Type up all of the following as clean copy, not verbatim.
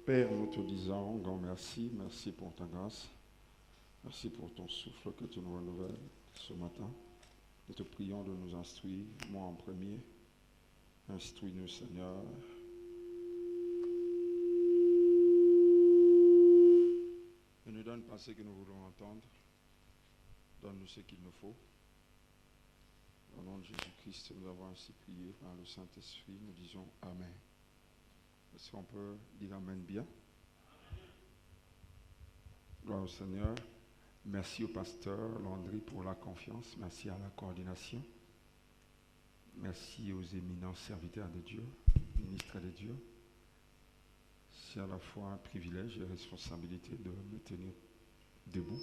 Père, nous te disons grand merci, merci pour ta grâce, merci pour ton souffle que tu nous renouvelles ce matin. Nous te prions de nous instruire, moi en premier. Instruis-nous, Seigneur. Ne nous donne pas ce que nous voulons entendre, donne-nous ce qu'il nous faut. Au nom de Jésus-Christ, nous avons ainsi prié par le Saint-Esprit, nous disons Amen. Est-ce qu'on peut dire Amen bien? Gloire au Seigneur. Merci au pasteur Landry pour la confiance. Merci à la coordination. Merci aux éminents serviteurs de Dieu, ministres de Dieu. C'est à la fois un privilège et responsabilité de me tenir debout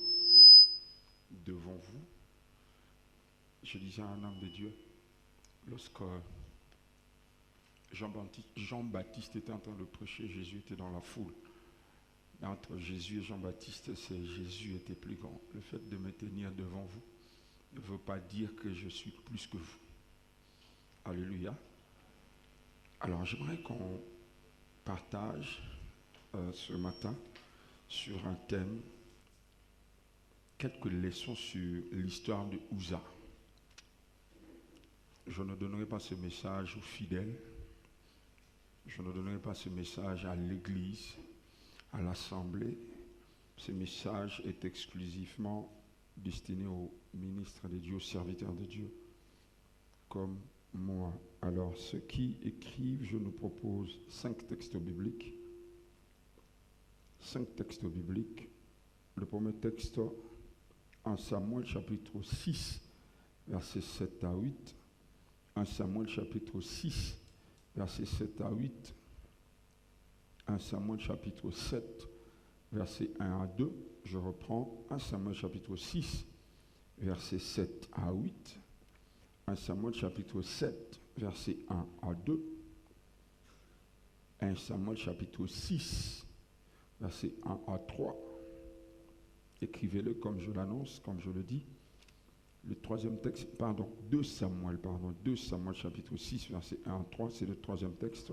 devant vous. Je disais à un homme de Dieu, lorsque Jean-Baptiste était en train de prêcher, Jésus était dans la foule. Entre Jésus et Jean-Baptiste, c'est Jésus était plus grand. Le fait de me tenir devant vous ne veut pas dire que je suis plus que vous. Alléluia. Alors j'aimerais qu'on partage ce matin sur un thème, quelques leçons sur l'histoire de Uza. Je ne donnerai pas ce message aux fidèles, je ne donnerai pas ce message à l'église, à l'assemblée. Ce message est exclusivement destiné aux ministres de Dieu, aux serviteurs de Dieu, comme moi. Alors, ceux qui écrivent, je nous propose 5 textes bibliques. 5 textes bibliques. Le premier texte, en Samuel chapitre 6, versets 7 à 8. 1 Samuel chapitre 6, versets 7 à 8. 1 Samuel chapitre 7, versets 1 à 2. Je reprends 1 Samuel chapitre 6, versets 7 à 8. 1 Samuel chapitre 7, versets 1 à 2. 1 Samuel chapitre 6, versets 1 à 3. Écrivez-le comme je l'annonce, comme je le dis. Le troisième texte, 2 Samuel chapitre 6, versets 1 à 3, c'est le troisième texte.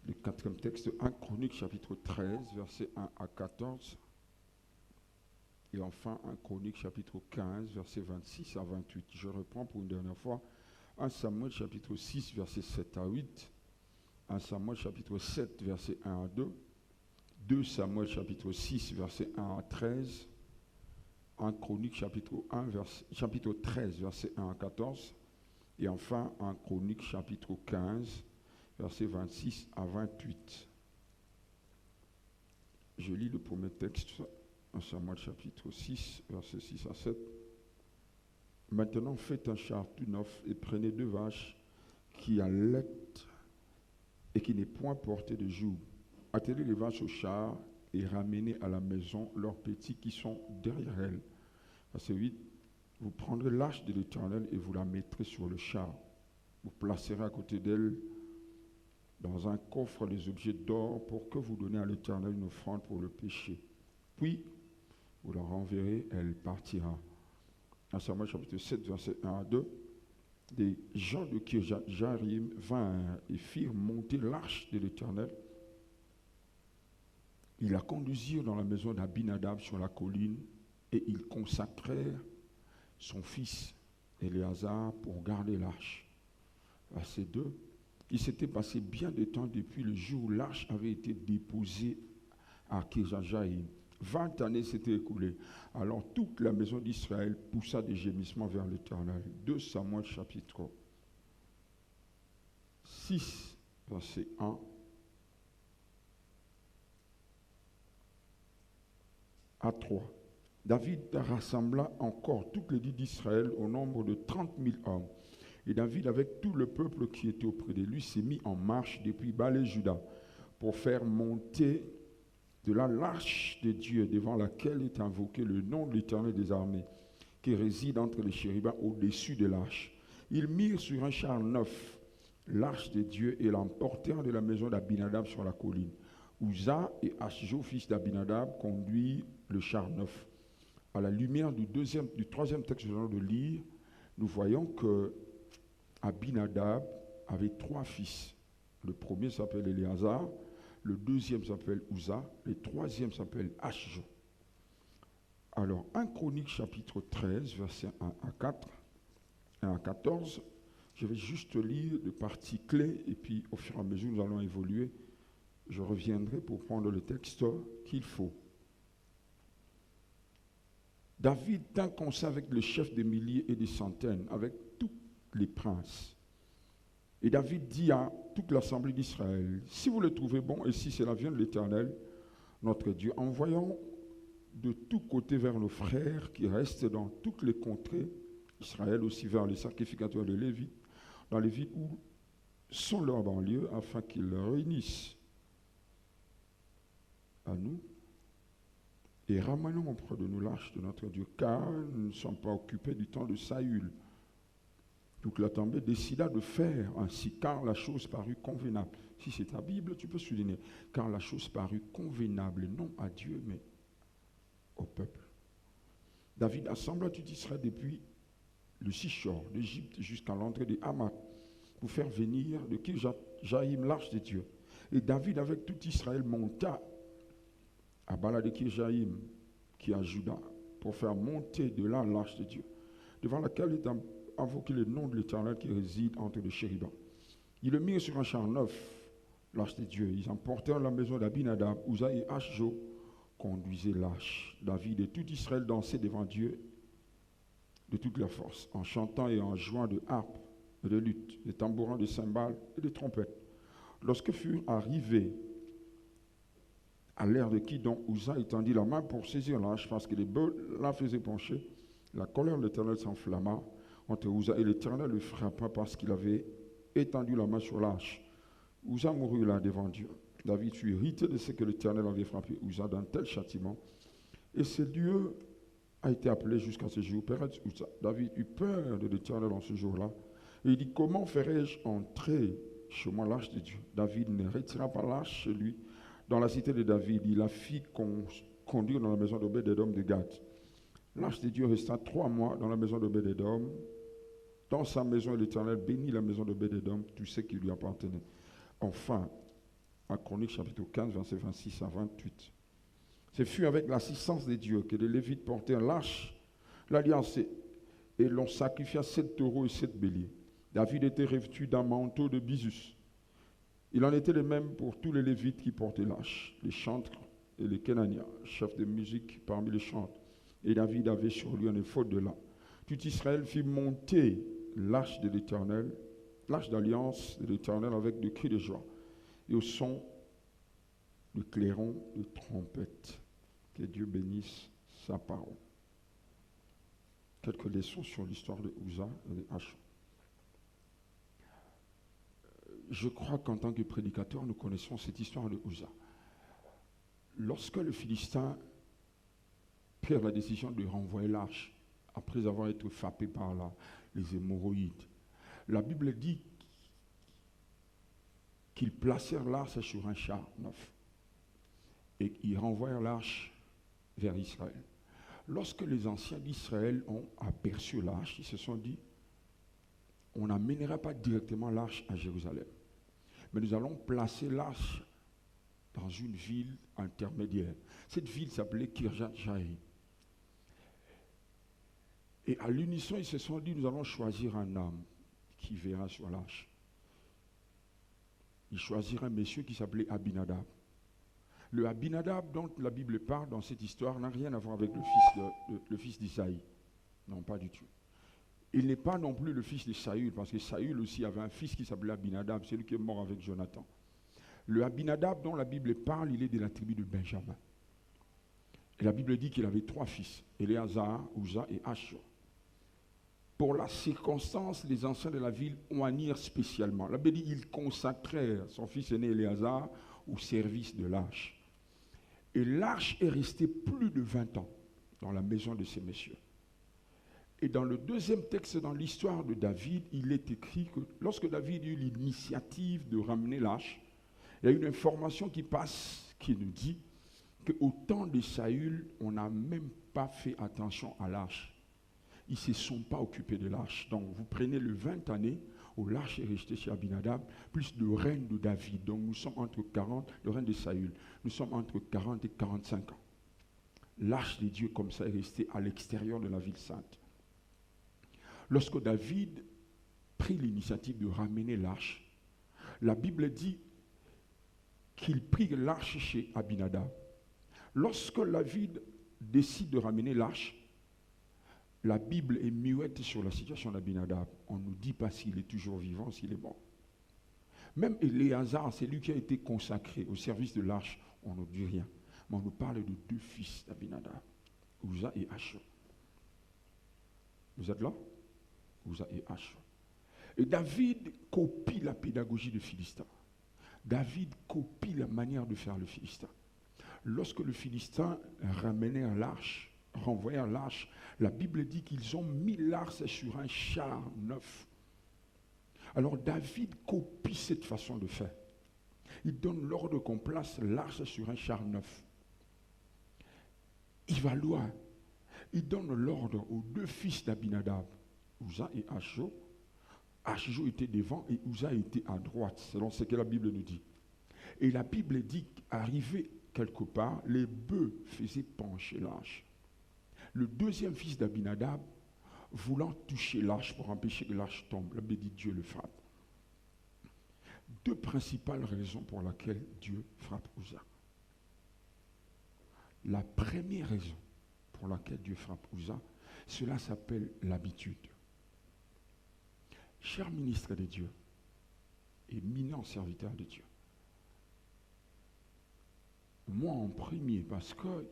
Le quatrième texte, 1 Chronique chapitre 13, versets 1 à 14. Et enfin, 1 Chronique chapitre 15, versets 26 à 28. Je reprends pour une dernière fois. 1 Samuel chapitre 6, versets 7 à 8. 1 Samuel chapitre 7, versets 1 à 2. 2 Samuel chapitre 6, versets 1 à 13. 1 Chronique chapitre 13, versets 1 à 14. Et enfin, 1 Chronique chapitre 15, versets 26 à 28. Je lis le premier texte, 1 Samuel chapitre 6, versets 6 à 7. Maintenant, faites un char tout neuf et prenez 2 vaches qui allaitent et qui n'est point portées de joug. Attelez les vaches au char et ramenez à la maison leurs petits qui sont derrière elles. Verset 8. Vous prendrez l'arche de l'Éternel et vous la mettrez sur le char. Vous placerez à côté d'elle dans un coffre les objets d'or pour que vous donniez à l'Éternel une offrande pour le péché. Puis, vous la renverrez, elle partira. En Samuel chapitre 7, verset 1 à 2, des gens de Kirjath-Jearim vinrent et firent monter l'arche de l'Éternel. Ils la conduisirent dans la maison d'Abinadab sur la colline et ils consacrèrent son fils Éléazar pour garder l'arche. Verset 2. Il s'était passé bien de temps depuis le jour où l'arche avait été déposée à Kirjath-Jearim. 20 années s'étaient écoulées. Alors toute la maison d'Israël poussa des gémissements vers l'Éternel. 2 Samuel chapitre 6, verset 1 à 3. David rassembla encore toutes les villes d'Israël au nombre de 30 000 hommes. Et David, avec tout le peuple qui était auprès de lui, s'est mis en marche depuis Baal-Juda pour faire monter de là l'arche de Dieu devant laquelle est invoqué le nom de l'Éternel des armées, qui réside entre les chérubins au-dessus de l'arche. Ils mirent sur un char neuf l'arche de Dieu et l'emportèrent de la maison d'Abinadab sur la colline. Uza et Ashjo, fils d'Abinadab, conduisent le char neuf. À la lumière du troisième texte que nous allons de lire, nous voyons que Abinadab avait 3 fils. Le premier s'appelle Éléazar, le deuxième s'appelle Uza, le troisième s'appelle Ashjo. Alors, 1 Chronique chapitre 13, versets 1 à 4, 1 à 14, je vais juste lire des parties clés et puis au fur et à mesure nous allons évoluer. Je reviendrai pour prendre le texte qu'il faut. David tint conseil avec le chef des milliers et des centaines, avec tous les princes. Et David dit à toute l'assemblée d'Israël, si vous le trouvez bon et si cela vient de l'Éternel, notre Dieu, envoyons de tous côtés vers nos frères qui restent dans toutes les contrées, Israël aussi vers les sacrificateurs de Lévi, dans les villes où sont leurs banlieues, afin qu'ils les réunissent à nous et ramenons auprès de nous l'arche de notre Dieu, car nous ne sommes pas occupés du temps de Saül. Donc l'assemblée décida de faire ainsi, car la chose parut convenable. Si c'est ta Bible, tu peux souligner, car la chose parut convenable, non à Dieu, mais au peuple. David assembla tout Israël depuis le Sichor d'Égypte jusqu'à l'entrée de Hamath pour faire venir de Kirjaïm l'arche de Dieu. Et David avec tout Israël monta à Bala de Kirjaïm, qui est à Juda, pour faire monter de là l'arche de Dieu, devant laquelle est invoqué le nom de l'Éternel qui réside entre les chérubins. Ils le mirent sur un char neuf, l'arche de Dieu. Ils emportèrent la maison d'Abinadab, Uza et Ashjo conduisaient l'arche. David et tout Israël dansaient devant Dieu de toute leur force, en chantant et en jouant de harpe et de luth, de tambourins, de cymbales et de trompettes. Lorsque furent arrivés à l'ère de Kidon, Uza étendit la main pour saisir l'arche, parce que les bœufs la faisaient pencher. La colère de l'Éternel s'enflamma entre Uza et l'Éternel le frappa parce qu'il avait étendu la main sur l'arche. Uza mourut là devant Dieu. David fut irrité de ce que l'Éternel avait frappé Uza d'un tel châtiment. Et ce Dieu a été appelé jusqu'à ce jour Pérez Uza. David eut peur de l'Éternel en ce jour-là. Et il dit, comment ferai-je entrer chez moi l'arche de Dieu? David ne retira pas l'arche chez lui. Dans la cité de David, il la fit conduire dans la maison d'Obed-Édom de Gath. L'arche de Dieu resta 3 mois dans la maison d'Obed-Édom. Dans sa maison, l'Éternel bénit la maison d'Obed-Édom, tout ce qui lui appartenait. Enfin, en Chronique chapitre 15, versets 26 à 28. Ce fut avec l'assistance de Dieu que les Lévites portèrent l'arche, l'alliance, et l'on sacrifia 7 taureaux et 7 béliers. David était revêtu d'un manteau de bisus. Il en était de même pour tous les Lévites qui portaient l'arche, les chantres et les Kénaniens, chefs de musique parmi les chantres. Et David avait sur lui un éphod de lin. Tout Israël fit monter l'arche de l'Éternel, l'arche d'alliance de l'Éternel avec des cris de joie et au son de clairons de trompette. Que Dieu bénisse sa parole. Quelques leçons sur l'histoire de Uza et de Ashjo. Je crois qu'en tant que prédicateur, nous connaissons cette histoire de Uza. Lorsque les Philistins prirent la décision de renvoyer l'arche, après avoir été frappés par les hémorroïdes, la Bible dit qu'ils placèrent l'arche sur un char neuf et ils renvoyèrent l'arche vers Israël. Lorsque les anciens d'Israël ont aperçu l'arche, ils se sont dit, on n'amènera pas directement l'arche à Jérusalem, mais nous allons placer l'arche dans une ville intermédiaire. Cette ville s'appelait Kirjath-Jaïm. Et à l'unisson, ils se sont dit, nous allons choisir un homme qui verra sur l'arche. Ils choisirent un monsieur qui s'appelait Abinadab. Le Abinadab dont la Bible parle dans cette histoire n'a rien à voir avec le fils d'Isaïe. Non, pas du tout. Il n'est pas non plus le fils de Saül, parce que Saül aussi avait un fils qui s'appelait Abinadab, celui qui est mort avec Jonathan. Le Abinadab dont la Bible parle, il est de la tribu de Benjamin. Et la Bible dit qu'il avait 3 fils, Éléazar, Uza et Ashjo. Pour la circonstance, les anciens de la ville oignirent spécialement. La Bible dit qu'ils consacrèrent son fils aîné Éléazar au service de l'arche. Et l'arche est restée plus de 20 ans dans la maison de ces messieurs. Et dans le deuxième texte, dans l'histoire de David, il est écrit que lorsque David eut l'initiative de ramener l'arche, il y a une information qui passe, qui nous dit qu'au temps de Saül, on n'a même pas fait attention à l'arche. ils ne se sont pas occupés de l'arche. Donc vous prenez le 20 années où l'arche est restée chez Abinadab, plus le règne de David. Donc nous sommes entre 40, le règne de Saül, nous sommes entre 40 et 45 ans. L'arche de Dieu comme ça est restée à l'extérieur de la ville sainte. Lorsque David prit l'initiative de ramener l'arche, la Bible dit qu'il prit l'arche chez Abinadab. Lorsque David décide de ramener l'arche, la Bible est muette sur la situation d'Abinadab. On ne nous dit pas s'il est toujours vivant, s'il est mort. Même Éléazar, c'est lui qui a été consacré au service de l'arche, on ne dit rien. Mais on nous parle de deux fils d'Abinadab, Uza et Achor. Vous êtes là? Uza et Achor. Et David copie la pédagogie de Philistin. David copie la manière de faire le Philistin. Lorsque le Philistin ramenait l'arche, renvoyait l'arche, la Bible dit qu'ils ont mis l'arche sur un char neuf. Alors David copie cette façon de faire. Il donne l'ordre qu'on place l'arche sur un char neuf. Il va loin. Il donne l'ordre aux deux fils d'Abinadab, Uza et Achor. Achor était devant et Uza était à droite, selon ce que la Bible nous dit. Et la Bible dit qu'arrivé quelque part, les bœufs faisaient pencher l'arche. Le deuxième fils d'Abinadab, voulant toucher l'arche pour empêcher que l'arche tombe, la Bible dit Dieu le frappe. Deux principales raisons pour lesquelles Dieu frappe Uza. La première raison pour laquelle Dieu frappe Uza, cela s'appelle l'habitude. Cher ministre de Dieu, éminent serviteur de Dieu, moi en premier, parce que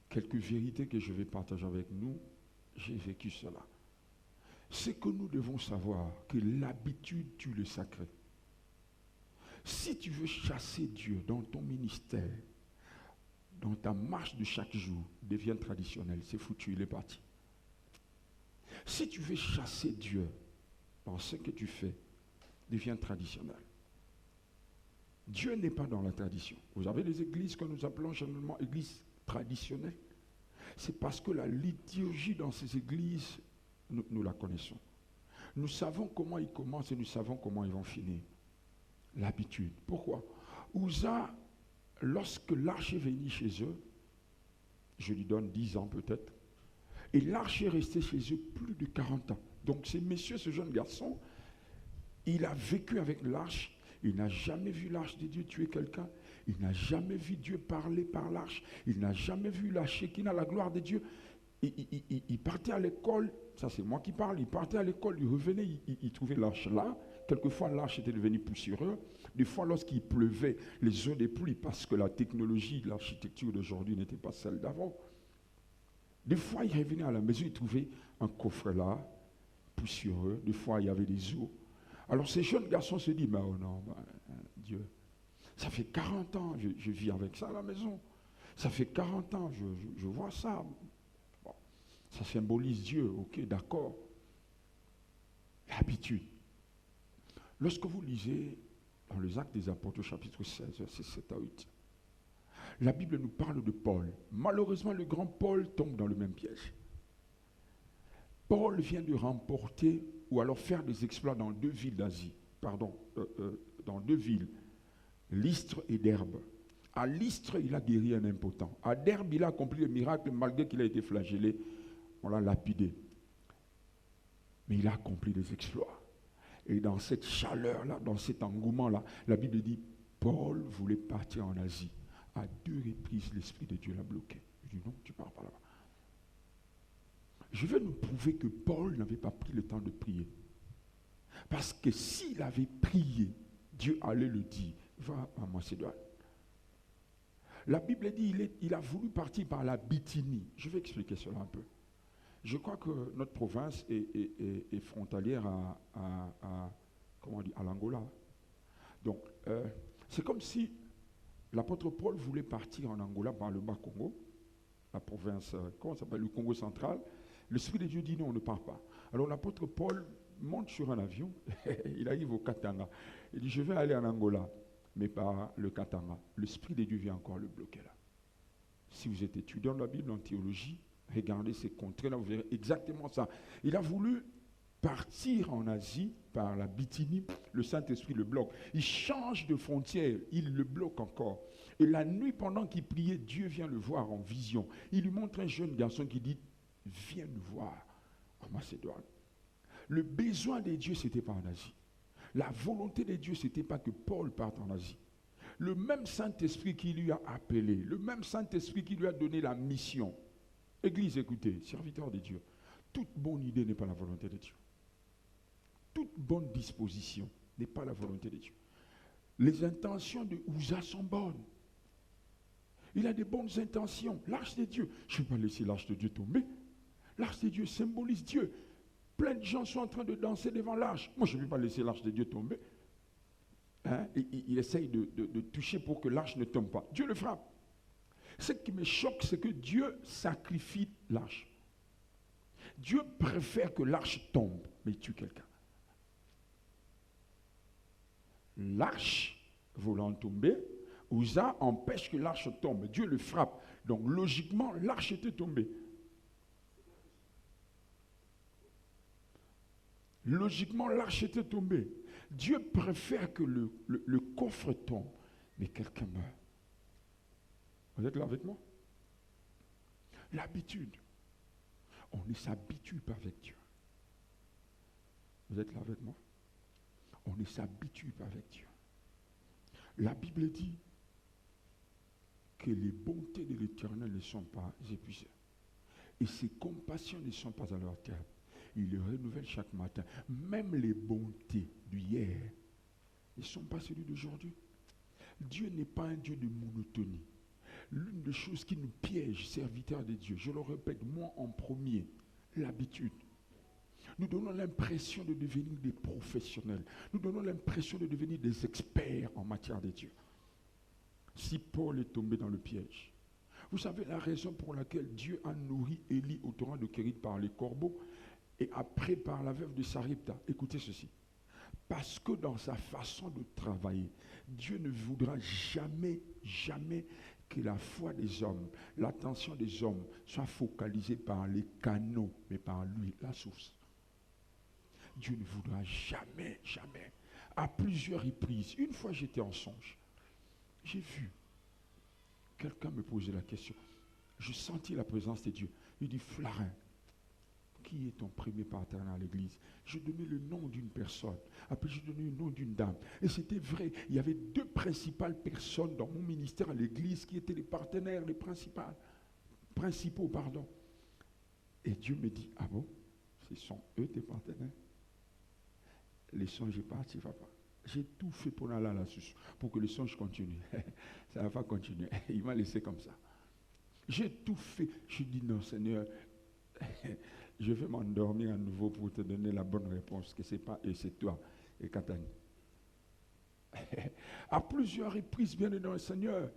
quelques vérités que je vais partager avec nous, j'ai vécu cela. C'est que nous devons savoir que l'habitude tue le sacré. Si tu veux chasser Dieu dans ton ministère, dans ta marche de chaque jour, devienne traditionnelle, c'est foutu, il est parti. Si tu veux chasser Dieu dans ce que tu fais, devienne traditionnel. Dieu n'est pas dans la tradition. Vous avez les églises que nous appelons généralement églises traditionnelles. C'est parce que la liturgie dans ces églises, nous la connaissons. Nous savons comment ils commencent et nous savons comment ils vont finir. L'habitude. Pourquoi? Uza, lorsque l'arche est venue chez eux, je lui donne 10 ans peut-être, et l'arche est restée chez eux plus de 40 ans. Donc ce monsieur, ce jeune garçon, il a vécu avec l'arche, il n'a jamais vu l'arche de Dieu tuer quelqu'un, il n'a jamais vu Dieu parler par l'arche, il n'a jamais vu la Shekinah, la gloire de Dieu. Il partait à l'école, ça c'est moi qui parle, il partait à l'école, il revenait, il trouvait l'arche là. Quelquefois l'arche était devenue poussiéreuse, des fois lorsqu'il pleuvait, les eaux des pluies, parce que la technologie, l'architecture d'aujourd'hui n'était pas celle d'avant. Des fois il revenait à la maison, il trouvait un coffre là, poussiéreux, des fois il y avait des eaux. Alors ces jeunes garçons se disent, oh non, Dieu, ça fait 40 ans, je vis avec ça à la maison. Ça fait 40 ans, je vois ça. Bon, ça symbolise Dieu, ok, d'accord. L'habitude. Lorsque vous lisez dans les Actes des Apôtres, chapitre 16, versets 7 à 8, la Bible nous parle de Paul. Malheureusement, le grand Paul tombe dans le même piège. Paul vient de remporter ou alors faire des exploits dans deux villes d'Asie, dans deux villes, Lystre et Derbe. À Lystre, il a guéri un impotent. À Derbe, il a accompli le miracle malgré qu'il a été flagellé. On l'a lapidé. Mais il a accompli des exploits. Et dans cette chaleur-là, dans cet engouement-là, la Bible dit, Paul voulait partir en Asie. À 2 reprises, l'Esprit de Dieu l'a bloqué. Je dis, non, tu ne pars pas là-bas. Je veux nous prouver que Paul n'avait pas pris le temps de prier. Parce que s'il avait prié, Dieu allait le dire, va à Macédoine. La Bible dit, il a voulu partir par la Bithynie. Je vais expliquer cela un peu. Je crois que notre province est frontalière à l'Angola. Donc, c'est comme si l'apôtre Paul voulait partir en Angola par le Bas-Congo, la province, comment ça s'appelle, le Congo central. L'Esprit de Dieu dit non, on ne part pas. Alors l'apôtre Paul monte sur un avion, il arrive au Katanga. Il dit, je vais aller en Angola, mais pas le Katanga. L'Esprit de Dieu vient encore le bloquer là. Si vous êtes étudiant de la Bible en théologie, Regardez ces contrées-là, vous verrez exactement ça. Il a voulu partir en Asie par la Bithynie, le Saint-Esprit le bloque. Il change de frontière, il le bloque encore. Et la nuit, pendant qu'il priait, Dieu vient le voir en vision. Il lui montre un jeune garçon qui dit, viens nous voir en Macédoine. Le besoin des dieux, ce n'était pas en Asie. La volonté des dieux, ce n'était pas que Paul parte en Asie. Le même Saint-Esprit qui lui a appelé, le même Saint-Esprit qui lui a donné la mission. Église, écoutez, serviteur de Dieu, toute bonne idée n'est pas la volonté de Dieu. Toute bonne disposition n'est pas la volonté de Dieu. Les intentions de Uza sont bonnes. Il a des bonnes intentions. L'arche de Dieu, je ne vais pas laisser l'arche de Dieu tomber. L'arche de Dieu symbolise Dieu. Plein de gens sont en train de danser devant l'arche. Moi, je ne vais pas laisser l'arche de Dieu tomber. Hein? Il essaye de toucher pour que l'arche ne tombe pas. Dieu le frappe. Ce qui me choque, c'est que Dieu sacrifie l'arche. Dieu préfère que l'arche tombe, mais il tue quelqu'un. L'arche voulant tomber, Uza empêche que l'arche tombe. Dieu le frappe. Donc logiquement, l'arche était tombée. Logiquement, l'arche était tombée. Dieu préfère que le coffre tombe, mais quelqu'un meurt. Vous êtes là avec moi? L'habitude. On ne s'habitue pas avec Dieu. Vous êtes là avec moi? On ne s'habitue pas avec Dieu. La Bible dit que les bontés de l'Éternel ne sont pas épuisées. Et ses compassions ne sont pas à leur terme. Il les renouvelle chaque matin. Même les bontés d'hier ne sont pas celles d'aujourd'hui. Dieu n'est pas un Dieu de monotonie. L'une des choses qui nous piège, serviteurs de Dieu, je le répète, moi en premier, l'habitude. Nous donnons l'impression de devenir des professionnels. Nous donnons l'impression de devenir des experts en matière de Dieu. Si Paul est tombé dans le piège, vous savez la raison pour laquelle Dieu a nourri Élie au torrent de Kérit par les corbeaux et après par la veuve de Sarepta. Écoutez ceci. Parce que dans sa façon de travailler, Dieu ne voudra jamais, jamais que la foi des hommes, l'attention des hommes soit focalisée par les canaux, mais par lui, la source. Dieu ne voudra jamais, jamais. À plusieurs reprises, une fois j'étais en songe, j'ai vu quelqu'un me poser la question. Je sentis la présence de Dieu. Il dit, Flarin, qui est ton premier partenaire à l'église? Je donnais le nom d'une personne. Après, je donnais le nom d'une dame. Et c'était vrai. Il y avait deux principales personnes dans mon ministère à l'église qui étaient les partenaires, les principaux. Et Dieu me dit, ah bon? Ce sont eux tes partenaires? Les songes est parti, papa. J'ai tout fait pour aller là-dessus, pour que le songe continue. Ça ne va pas continuer. Il m'a laissé comme ça. J'ai tout fait. Je dis, non, Seigneur, je vais m'endormir à nouveau pour te donner la bonne réponse, que ce n'est pas eux, c'est toi et Catane. À plusieurs reprises, bien dans le Seigneur,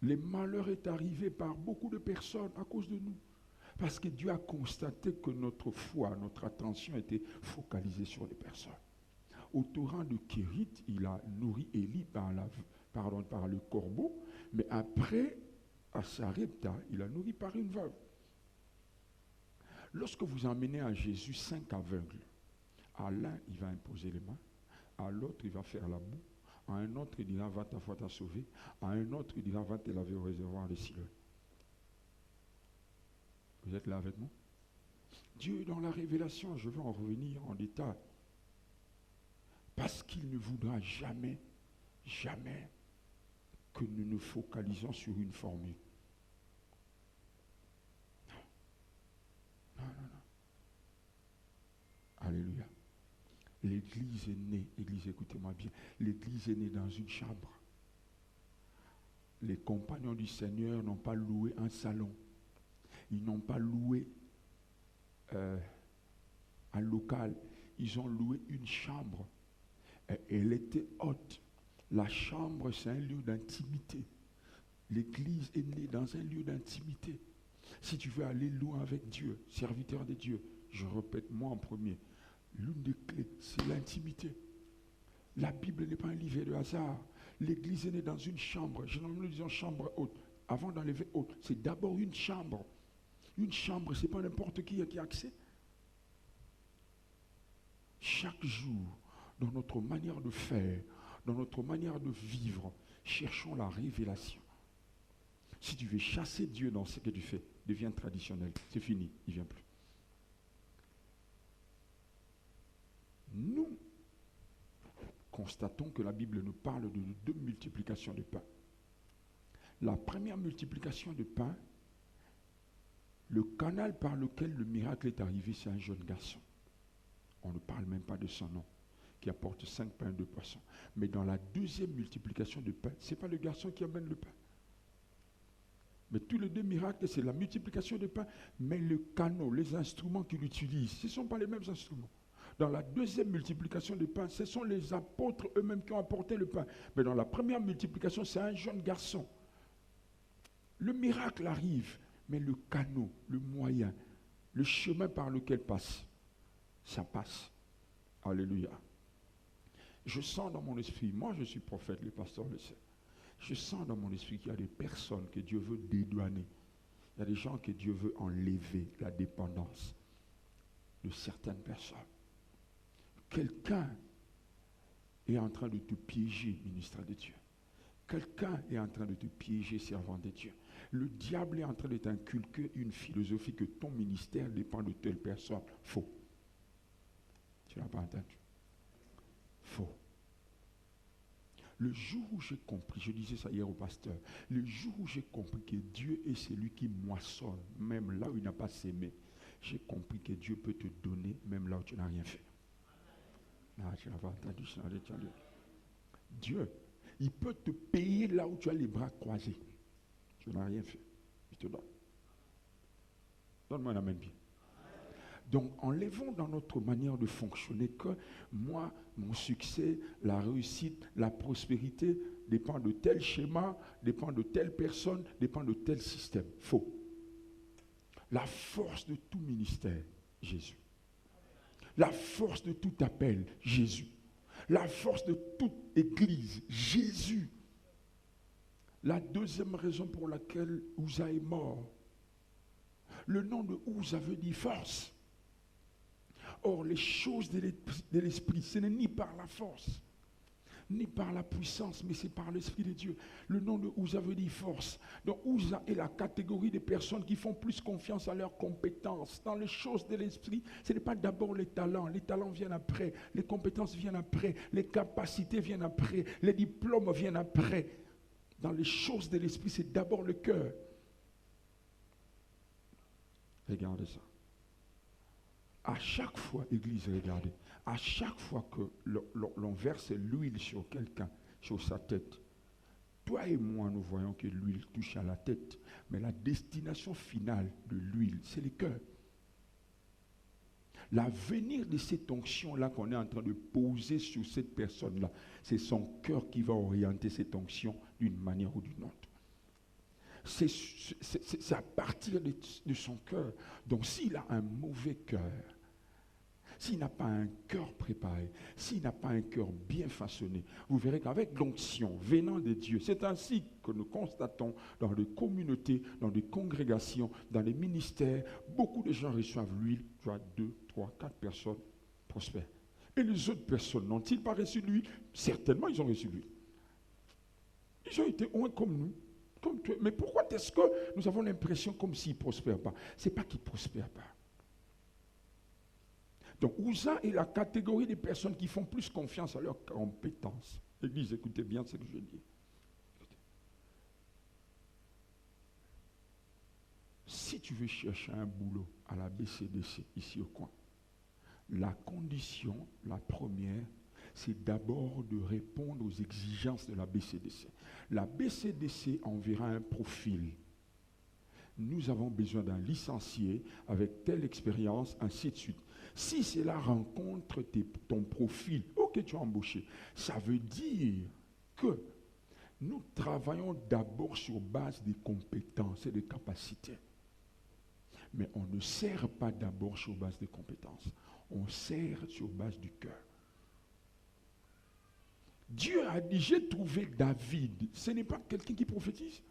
les malheurs est arrivé par beaucoup de personnes à cause de nous. Parce que Dieu a constaté que notre foi, notre attention était focalisée sur les personnes. Au torrent de Kérit, il a nourri Élie par le corbeau, mais après, à Sarepta, il a nourri par une veuve. Lorsque vous emmenez à Jésus 5 aveugles, à l'un, il va imposer les mains, à l'autre, il va faire la boue, à un autre, il dira, va ta foi t'a sauvé, à un autre, il dira, va te laver au réservoir de Siloé. Vous êtes là avec moi? Dieu, dans la révélation, je vais en revenir en détail, parce qu'il ne voudra jamais, jamais que nous nous focalisons sur une formule. Non. Alléluia. L'église est née, église, écoutez-moi bien, l'église est née dans une chambre. Les compagnons du Seigneur n'ont pas loué un salon. Ils n'ont pas loué un local. Ils ont loué une chambre. Elle était haute. La chambre, c'est un lieu d'intimité. L'église est née dans un lieu d'intimité. Si tu veux aller loin avec Dieu, serviteur de Dieu, je répète, moi en premier, l'une des clés, c'est l'intimité. La Bible n'est pas un livre de hasard. L'église est née dans une chambre. Généralement, nous disons chambre haute. Avant d'enlever haute, c'est d'abord une chambre. Une chambre, ce n'est pas n'importe qui a accès. Chaque jour, dans notre manière de faire, dans notre manière de vivre, cherchons la révélation. Si tu veux chasser Dieu dans ce que tu fais, devient traditionnel. C'est fini, il ne vient plus. Nous constatons que la Bible nous parle de deux multiplications de pain. La première multiplication de pain, le canal par lequel le miracle est arrivé, c'est un jeune garçon. On ne parle même pas de son nom, qui apporte 5 pains et 2 poissons. Mais dans la deuxième multiplication de pain, ce n'est pas le garçon qui amène le pain. Mais tous les deux miracles, c'est la multiplication de pain, mais le canot, les instruments qu'il utilise, ce ne sont pas les mêmes instruments. Dans la deuxième multiplication de pain, ce sont les apôtres eux-mêmes qui ont apporté le pain. Mais dans la première multiplication, c'est un jeune garçon. Le miracle arrive, mais le canot, le moyen, le chemin par lequel passe, ça passe. Alléluia. Je sens dans mon esprit, moi je suis prophète, les pasteurs le savent. Je sens dans mon esprit qu'il y a des personnes que Dieu veut dédouaner. Il y a des gens que Dieu veut enlever la dépendance de certaines personnes. Quelqu'un est en train de te piéger, ministre de Dieu. Quelqu'un est en train de te piéger, servant de Dieu. Le diable est en train de t'inculquer une philosophie que ton ministère dépend de telle personne. Faux. Tu n'as pas entendu. Faux. Le jour où j'ai compris, je disais ça hier au pasteur, le jour où j'ai compris que Dieu est celui qui moissonne, même là où il n'a pas sémé, j'ai compris que Dieu peut te donner, même là où tu n'as rien fait. Ah, tu n'as pas entendu. Dieu, il peut te payer là où tu as les bras croisés. Tu n'as rien fait. Il te donne. Donne-moi un amen bien. Donc, enlevons dans notre manière de fonctionner que moi, mon succès, la réussite, la prospérité dépend de tel schéma, dépend de telle personne, dépend de tel système. Faux. La force de tout ministère, Jésus. La force de tout appel, Jésus. La force de toute église, Jésus. La deuxième raison pour laquelle Uza est mort. Le nom de Uza veut dire force. Or, les choses de l'esprit, ce n'est ni par la force, ni par la puissance, mais c'est par l'Esprit de Dieu. Le nom de Uza veut dire force. Donc, Uza est la catégorie des personnes qui font plus confiance à leurs compétences. Dans les choses de l'esprit, ce n'est pas d'abord les talents. Les talents viennent après, les compétences viennent après, les capacités viennent après, les diplômes viennent après. Dans les choses de l'esprit, c'est d'abord le cœur. Regardez ça. À chaque fois, Église, regardez, à chaque fois que l'on verse l'huile sur quelqu'un, sur sa tête, toi et moi, nous voyons que l'huile touche à la tête, mais la destination finale de l'huile, c'est le cœur. L'avenir de cette onction-là qu'on est en train de poser sur cette personne-là, c'est son cœur qui va orienter cette onction d'une manière ou d'une autre. C'est à partir de son cœur. Donc s'il a un mauvais cœur, s'il n'a pas un cœur préparé, s'il n'a pas un cœur bien façonné, vous verrez qu'avec l'onction venant de Dieu, c'est ainsi que nous constatons dans les communautés, dans les congrégations, dans les ministères, beaucoup de gens reçoivent l'huile, tu vois, 2, 3, 4 personnes prospèrent. Et les autres personnes n'ont-ils pas reçu l'huile? Certainement, ils ont reçu l'huile. Ils ont été oints comme nous. Comme toi. Mais pourquoi est-ce que nous avons l'impression comme s'ils ne prospèrent pas? Ce n'est pas qu'ils ne prospèrent pas. Donc, Uza est la catégorie des personnes qui font plus confiance à leurs compétences. L'église, écoutez bien ce que je dis. Si tu veux chercher un boulot à la BCDC, ici au coin, la condition, la première, c'est d'abord de répondre aux exigences de la BCDC. La BCDC enverra un profil. Nous avons besoin d'un licencié avec telle expérience, ainsi de suite. Si cela rencontre ton profil, ok, tu as embauché, ça veut dire que nous travaillons d'abord sur base des compétences et des capacités. Mais on ne sert pas d'abord sur base des compétences. On sert sur base du cœur. Dieu a dit, j'ai trouvé David. Ce n'est pas quelqu'un qui prophétise.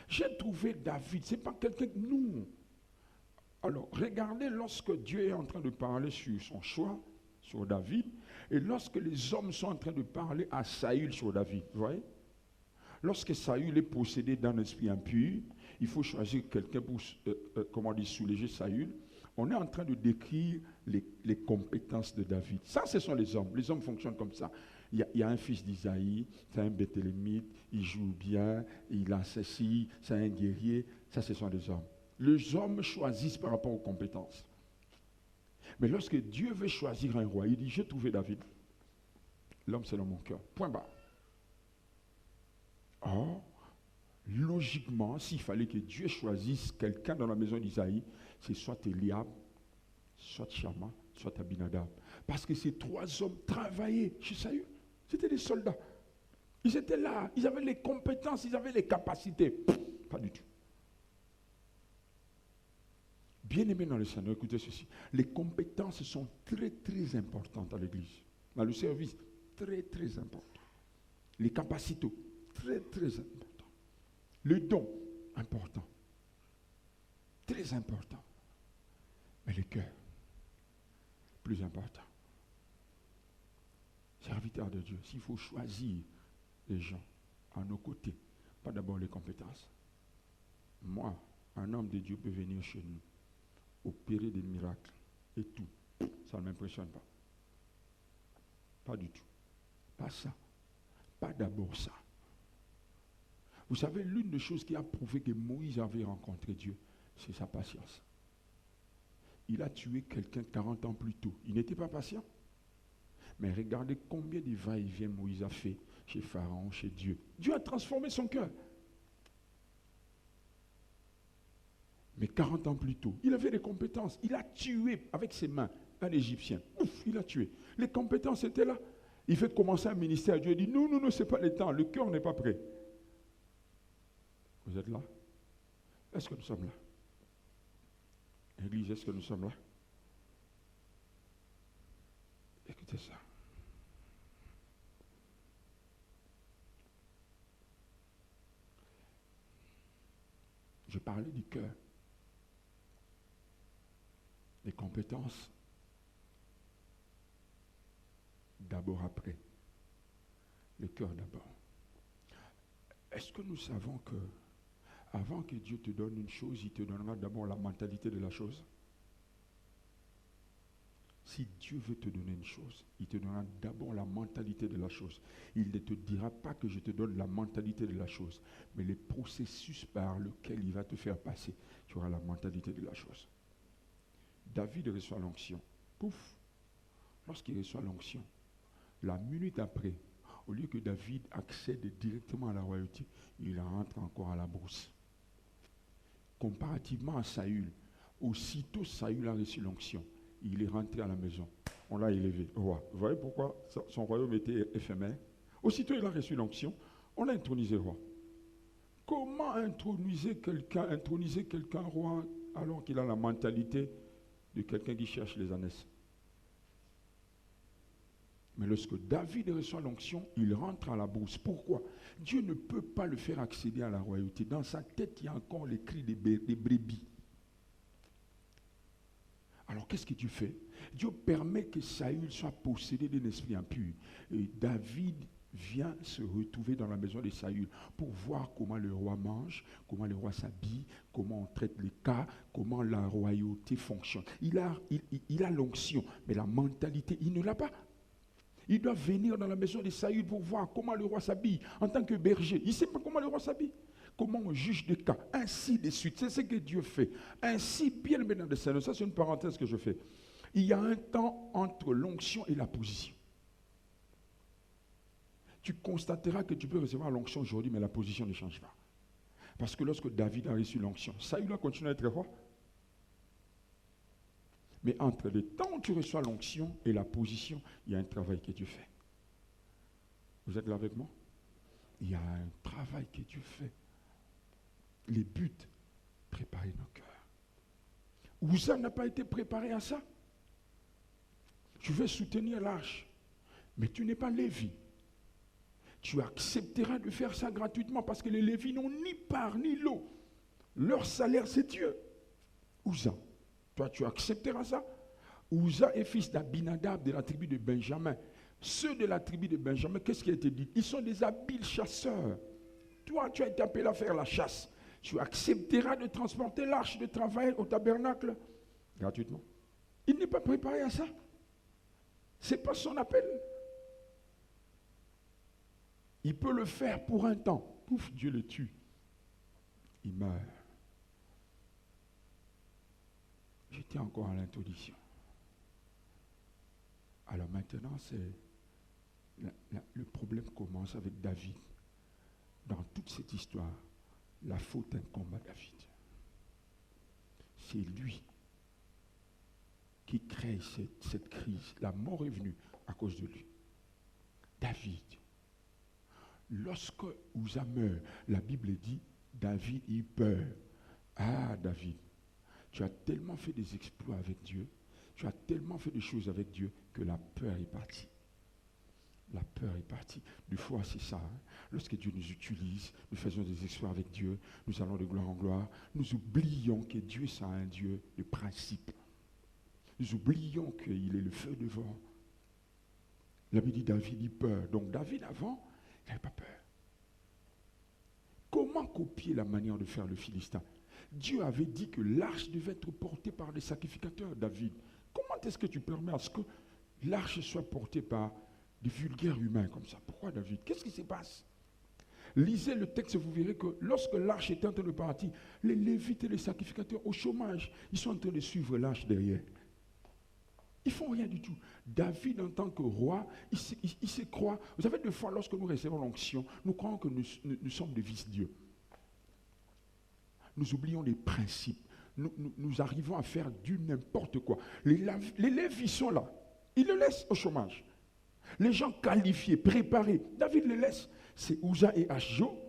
J'ai trouvé David. Ce n'est pas quelqu'un que nous. Alors, regardez lorsque Dieu est en train de parler sur son choix, sur David, et lorsque les hommes sont en train de parler à Saül sur David, vous voyez? Lorsque Saül est possédé d'un esprit impur, il faut choisir quelqu'un pour, soulager Saül. On est en train de décrire les compétences de David. Ça, ce sont les hommes. Les hommes fonctionnent comme ça. Il y a un fils d'Isaïe, c'est un Béthélémite, il joue bien, il a ceci, c'est un guerrier. Ça, ce sont les hommes. Les hommes choisissent par rapport aux compétences. Mais lorsque Dieu veut choisir un roi, il dit, j'ai trouvé David. L'homme, c'est dans mon cœur. Point barre. Or, logiquement, s'il fallait que Dieu choisisse quelqu'un dans la maison d'Isaïe, c'est soit Eliab, soit Shama, soit Abinadab. Parce que ces trois hommes travaillaient chez Saül. C'était des soldats. Ils étaient là, ils avaient les compétences, ils avaient les capacités. Pas du tout. Bien-aimés dans le Seigneur, écoutez ceci. Les compétences sont très, très importantes à l'Église. Dans le service, très, très important. Les capacités, très, très important. Le don, important. Très important. Mais le cœur, plus important. Serviteur de Dieu, s'il faut choisir les gens à nos côtés, pas d'abord les compétences. Moi, un homme de Dieu peut venir chez nous, opérer des miracles et tout. Ça ne m'impressionne pas. Pas du tout. Pas ça. Pas d'abord ça. Vous savez, l'une des choses qui a prouvé que Moïse avait rencontré Dieu, c'est sa patience. Il a tué quelqu'un 40 ans plus tôt. Il n'était pas patient. Mais regardez combien de va-et-vient Moïse a fait chez Pharaon, chez Dieu. Dieu a transformé son cœur. Mais 40 ans plus tôt, il avait des compétences. Il a tué avec ses mains un Égyptien. Ouf, il a tué. Les compétences étaient là. Il fait commencer un ministère. Dieu dit, non, ce n'est pas le temps. Le cœur n'est pas prêt. Vous êtes là? Est-ce que nous sommes là? Église, est-ce que nous sommes là? Écoutez ça. Je parlais du cœur. Les compétences, d'abord après. Le cœur d'abord. Est-ce que nous savons que avant que Dieu te donne une chose, il te donnera d'abord la mentalité de la chose? Si Dieu veut te donner une chose, il te donnera d'abord la mentalité de la chose. Il ne te dira pas que je te donne la mentalité de la chose, mais le processus par lequel il va te faire passer, tu auras la mentalité de la chose. David reçoit l'onction. Pouf! Lorsqu'il reçoit l'onction, la minute après, au lieu que David accède directement à la royauté, il rentre encore à la brousse. Comparativement à Saül, aussitôt Saül a reçu l'onction, il est rentré à la maison. On l'a élevé roi. Vous voyez pourquoi son royaume était éphémère? Aussitôt il a reçu l'onction, on l'a intronisé roi. Comment introniser quelqu'un roi alors qu'il a la mentalité de quelqu'un qui cherche les ânesses? Mais lorsque David reçoit l'onction, il rentre à la brousse. Pourquoi? Dieu ne peut pas le faire accéder à la royauté. Dans sa tête, il y a encore les cris des brebis. Alors qu'est-ce que Dieu fait? Dieu permet que Saül soit possédé d'un esprit impur. Et David vient se retrouver dans la maison de Saül pour voir comment le roi mange, comment le roi s'habille, comment on traite les cas, comment la royauté fonctionne. Il a l'onction, mais la mentalité, il ne l'a pas. Il doit venir dans la maison de Saül pour voir comment le roi s'habille en tant que berger. Il ne sait pas comment le roi s'habille. Comment on juge des cas. Ainsi de suite. C'est ce que Dieu fait. Ainsi, bien maintenant de Seigneur. Ça, c'est une parenthèse que je fais. Il y a un temps entre l'onction et la position. Tu constateras que tu peux recevoir l'onction aujourd'hui, mais la position ne change pas. Parce que lorsque David a reçu l'onction, Saül a continué à être roi. Mais entre le temps où tu reçois l'onction et la position, il y a un travail que Dieu fait. Vous êtes là avec moi? Il y a un travail que Dieu fait. Les buts, préparer nos cœurs. Uzzah n'a pas été préparé à ça. Tu veux soutenir l'arche, mais tu n'es pas Lévi. Tu accepteras de faire ça gratuitement parce que les Lévis n'ont ni part ni lot. Leur salaire, c'est Dieu. Uzzah. Toi, tu accepteras ça? Uza est fils d'Abinadab de la tribu de Benjamin. Ceux de la tribu de Benjamin, qu'est-ce qui a été dit? Ils sont des habiles chasseurs. Toi, tu as été appelé à faire la chasse. Tu accepteras de transporter l'arche de travail au tabernacle gratuitement. Il n'est pas préparé à ça. Ce n'est pas son appel. Il peut le faire pour un temps. Pouf, Dieu le tue. Il meurt. J'étais encore à l'introduction. Alors maintenant, le problème commence avec David. Dans toute cette histoire, la faute incombe à David. C'est lui qui crée cette crise. La mort est venue à cause de lui. David. Lorsque Uza meurt, la Bible dit, David eut peur. Ah, David, tu as tellement fait des exploits avec Dieu, tu as tellement fait des choses avec Dieu que la peur est partie. La peur est partie. Des fois, c'est ça. Hein? Lorsque Dieu nous utilise, nous faisons des exploits avec Dieu, nous allons de gloire en gloire, nous oublions que Dieu, c'est un Dieu de principe. Nous oublions qu'il est le feu devant. La Bible dit David eut peur. Donc David, avant, il n'avait pas peur. Comment copier la manière de faire le Philistin? Dieu avait dit que l'arche devait être portée par des sacrificateurs, David. Comment est-ce que tu permets à ce que l'arche soit portée par des vulgaires humains comme ça? Pourquoi, David? Qu'est-ce qui se passe? Lisez le texte, vous verrez que lorsque l'arche était en train de partir, les Lévites et les sacrificateurs au chômage, ils sont en train de suivre l'arche derrière. Ils ne font rien du tout. David, en tant que roi, il se croit. Vous savez, des fois, lorsque nous recevons l'onction, nous croyons que nous sommes des vice-dieux. Nous oublions les principes. Nous arrivons à faire du n'importe quoi. Les Lévites sont là. Ils le laissent au chômage. Les gens qualifiés, préparés, David les laisse. C'est Uza et Achjo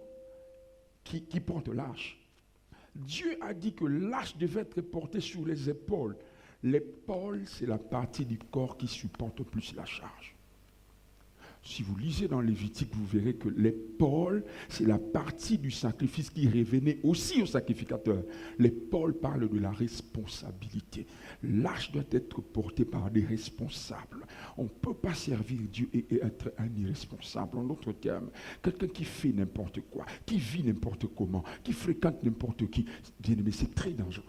qui portent l'arche. Dieu a dit que l'arche devait être portée sur les épaules. L'épaule, c'est la partie du corps qui supporte le plus la charge. Si vous lisez dans Lévitique, vous verrez que l'épaule, c'est la partie du sacrifice qui revenait aussi au sacrificateur. L'épaule parle de la responsabilité. L'arche doit être portée par des responsables. On ne peut pas servir Dieu et être un irresponsable. En d'autres termes, quelqu'un qui fait n'importe quoi, qui vit n'importe comment, qui fréquente n'importe qui. Bien aimé, c'est très dangereux.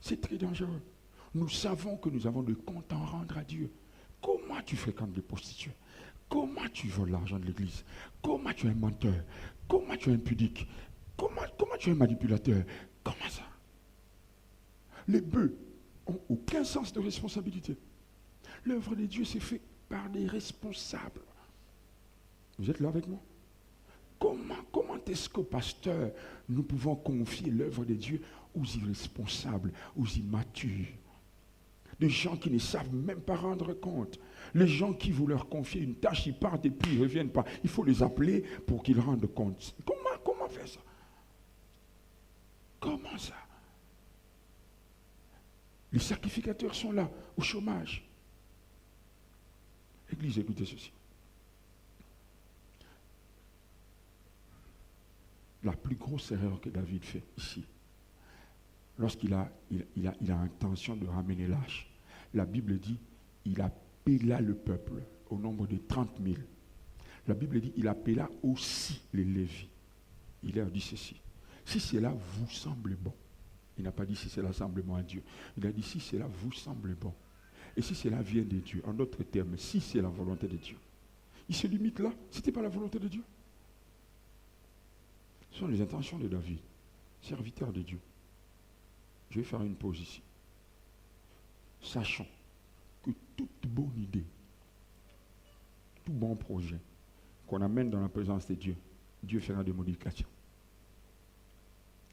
C'est très dangereux. Nous savons que nous avons des comptes à rendre à Dieu. Comment tu fréquentes les prostituées? Comment tu voles l'argent de l'église? Comment tu es un menteur? Comment tu es impudique? Comment tu es un manipulateur? Comment ça? Les bœufs n'ont aucun sens de responsabilité. L'œuvre de Dieu s'est faite par des responsables. Vous êtes là avec moi? Comment est-ce que, pasteur, nous pouvons confier l'œuvre de Dieu aux irresponsables, aux immatures? Des gens qui ne savent même pas rendre compte. Les gens qui vous leur confier une tâche, ils partent et puis ils ne reviennent pas. Il faut les appeler pour qu'ils rendent compte. Comment faire ça? Comment ça? Les sacrificateurs sont là, au chômage. Église, écoutez ceci. La plus grosse erreur que David fait ici, lorsqu'il a intention de ramener l'arche, la Bible dit, il appela le peuple au nombre de 30 000. La Bible dit, il appela aussi les Lévites. Il leur dit ceci, si cela vous semble bon, il n'a pas dit si cela semble bon à Dieu, il a dit si cela vous semble bon, et si cela vient de Dieu, en d'autres termes, si c'est la volonté de Dieu. Il se limite là, ce n'était pas la volonté de Dieu. Ce sont les intentions de David, serviteur de Dieu. Je vais faire une pause ici. Sachons que toute bonne idée, tout bon projet qu'on amène dans la présence de Dieu, Dieu fera des modifications.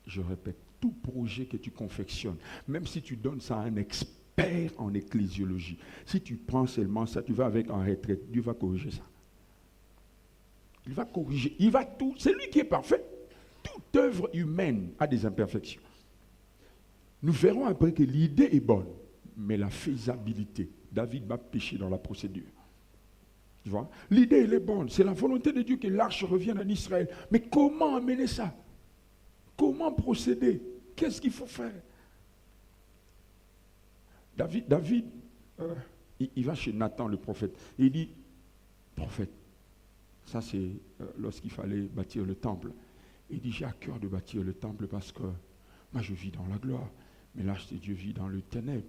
Je répète, tout projet que tu confectionnes, même si tu donnes ça à un expert en ecclésiologie, si tu prends seulement ça, tu vas avec en retraite, Dieu va corriger ça. Il va corriger, il va tout, c'est lui qui est parfait. Toute œuvre humaine a des imperfections. Nous verrons après que l'idée est bonne, mais la faisabilité, David va pécher dans la procédure. Tu vois? L'idée, elle est bonne, c'est la volonté de Dieu que l'arche revienne en Israël. Mais comment amener ça? Comment procéder? Qu'est-ce qu'il faut faire? David, il va chez Nathan le prophète. Et il dit, prophète, ça c'est lorsqu'il fallait bâtir le temple. Il dit, j'ai à cœur de bâtir le temple parce que moi je vis dans la gloire, mais l'âge de Dieu vit dans le ténèbre.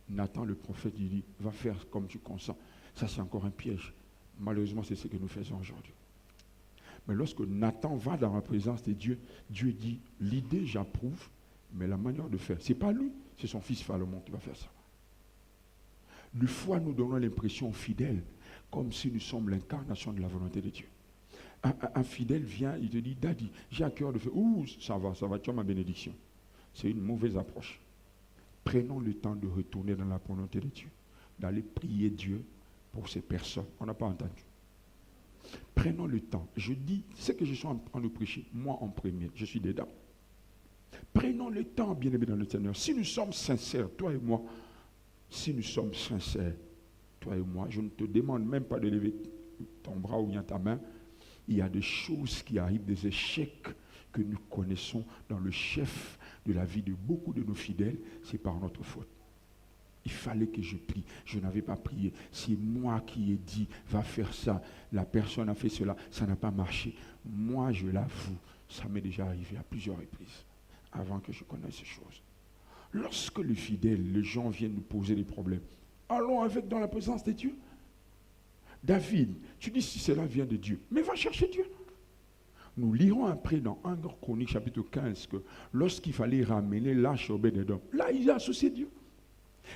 Nathan le prophète, il dit, va faire comme tu consens. Ça c'est encore un piège. Malheureusement, c'est ce que nous faisons aujourd'hui. Mais lorsque Nathan va dans la présence de Dieu, Dieu dit, l'idée j'approuve, mais la manière de faire, ce n'est pas lui, c'est son fils Salomon qui va faire ça. Des fois, nous donnons l'impression aux fidèles, comme si nous sommes l'incarnation de la volonté de Dieu. Un fidèle vient, il te dit, Daddy, j'ai à cœur de faire, ouh, ça va, tu as ma bénédiction. C'est une mauvaise approche. Prenons le temps de retourner dans la volonté de Dieu, d'aller prier Dieu pour ces personnes. On n'a pas entendu. Prenons le temps. Je dis, ce que je suis en train de prêcher, moi en premier, je suis dedans. Prenons le temps, bien-aimés dans le Seigneur. Si nous sommes sincères, toi et moi, si nous sommes sincères, toi et moi, je ne te demande même pas de lever ton bras ou bien ta main. Il y a des choses qui arrivent, des échecs que nous connaissons dans le chef de la vie de beaucoup de nos fidèles, c'est par notre faute. Il fallait que je prie. Je n'avais pas prié. C'est moi qui ai dit, va faire ça. La personne a fait cela. Ça n'a pas marché. Moi, je l'avoue, ça m'est déjà arrivé à plusieurs reprises avant que je connaisse ces choses. Lorsque les fidèles, les gens viennent nous poser des problèmes, allons avec dans la présence de Dieu. David, tu dis si cela vient de Dieu, mais va chercher Dieu. Nous lirons après dans 1 Chronique chapitre 15 que lorsqu'il fallait ramener l'arche au Obed-Édom, là il a associé Dieu.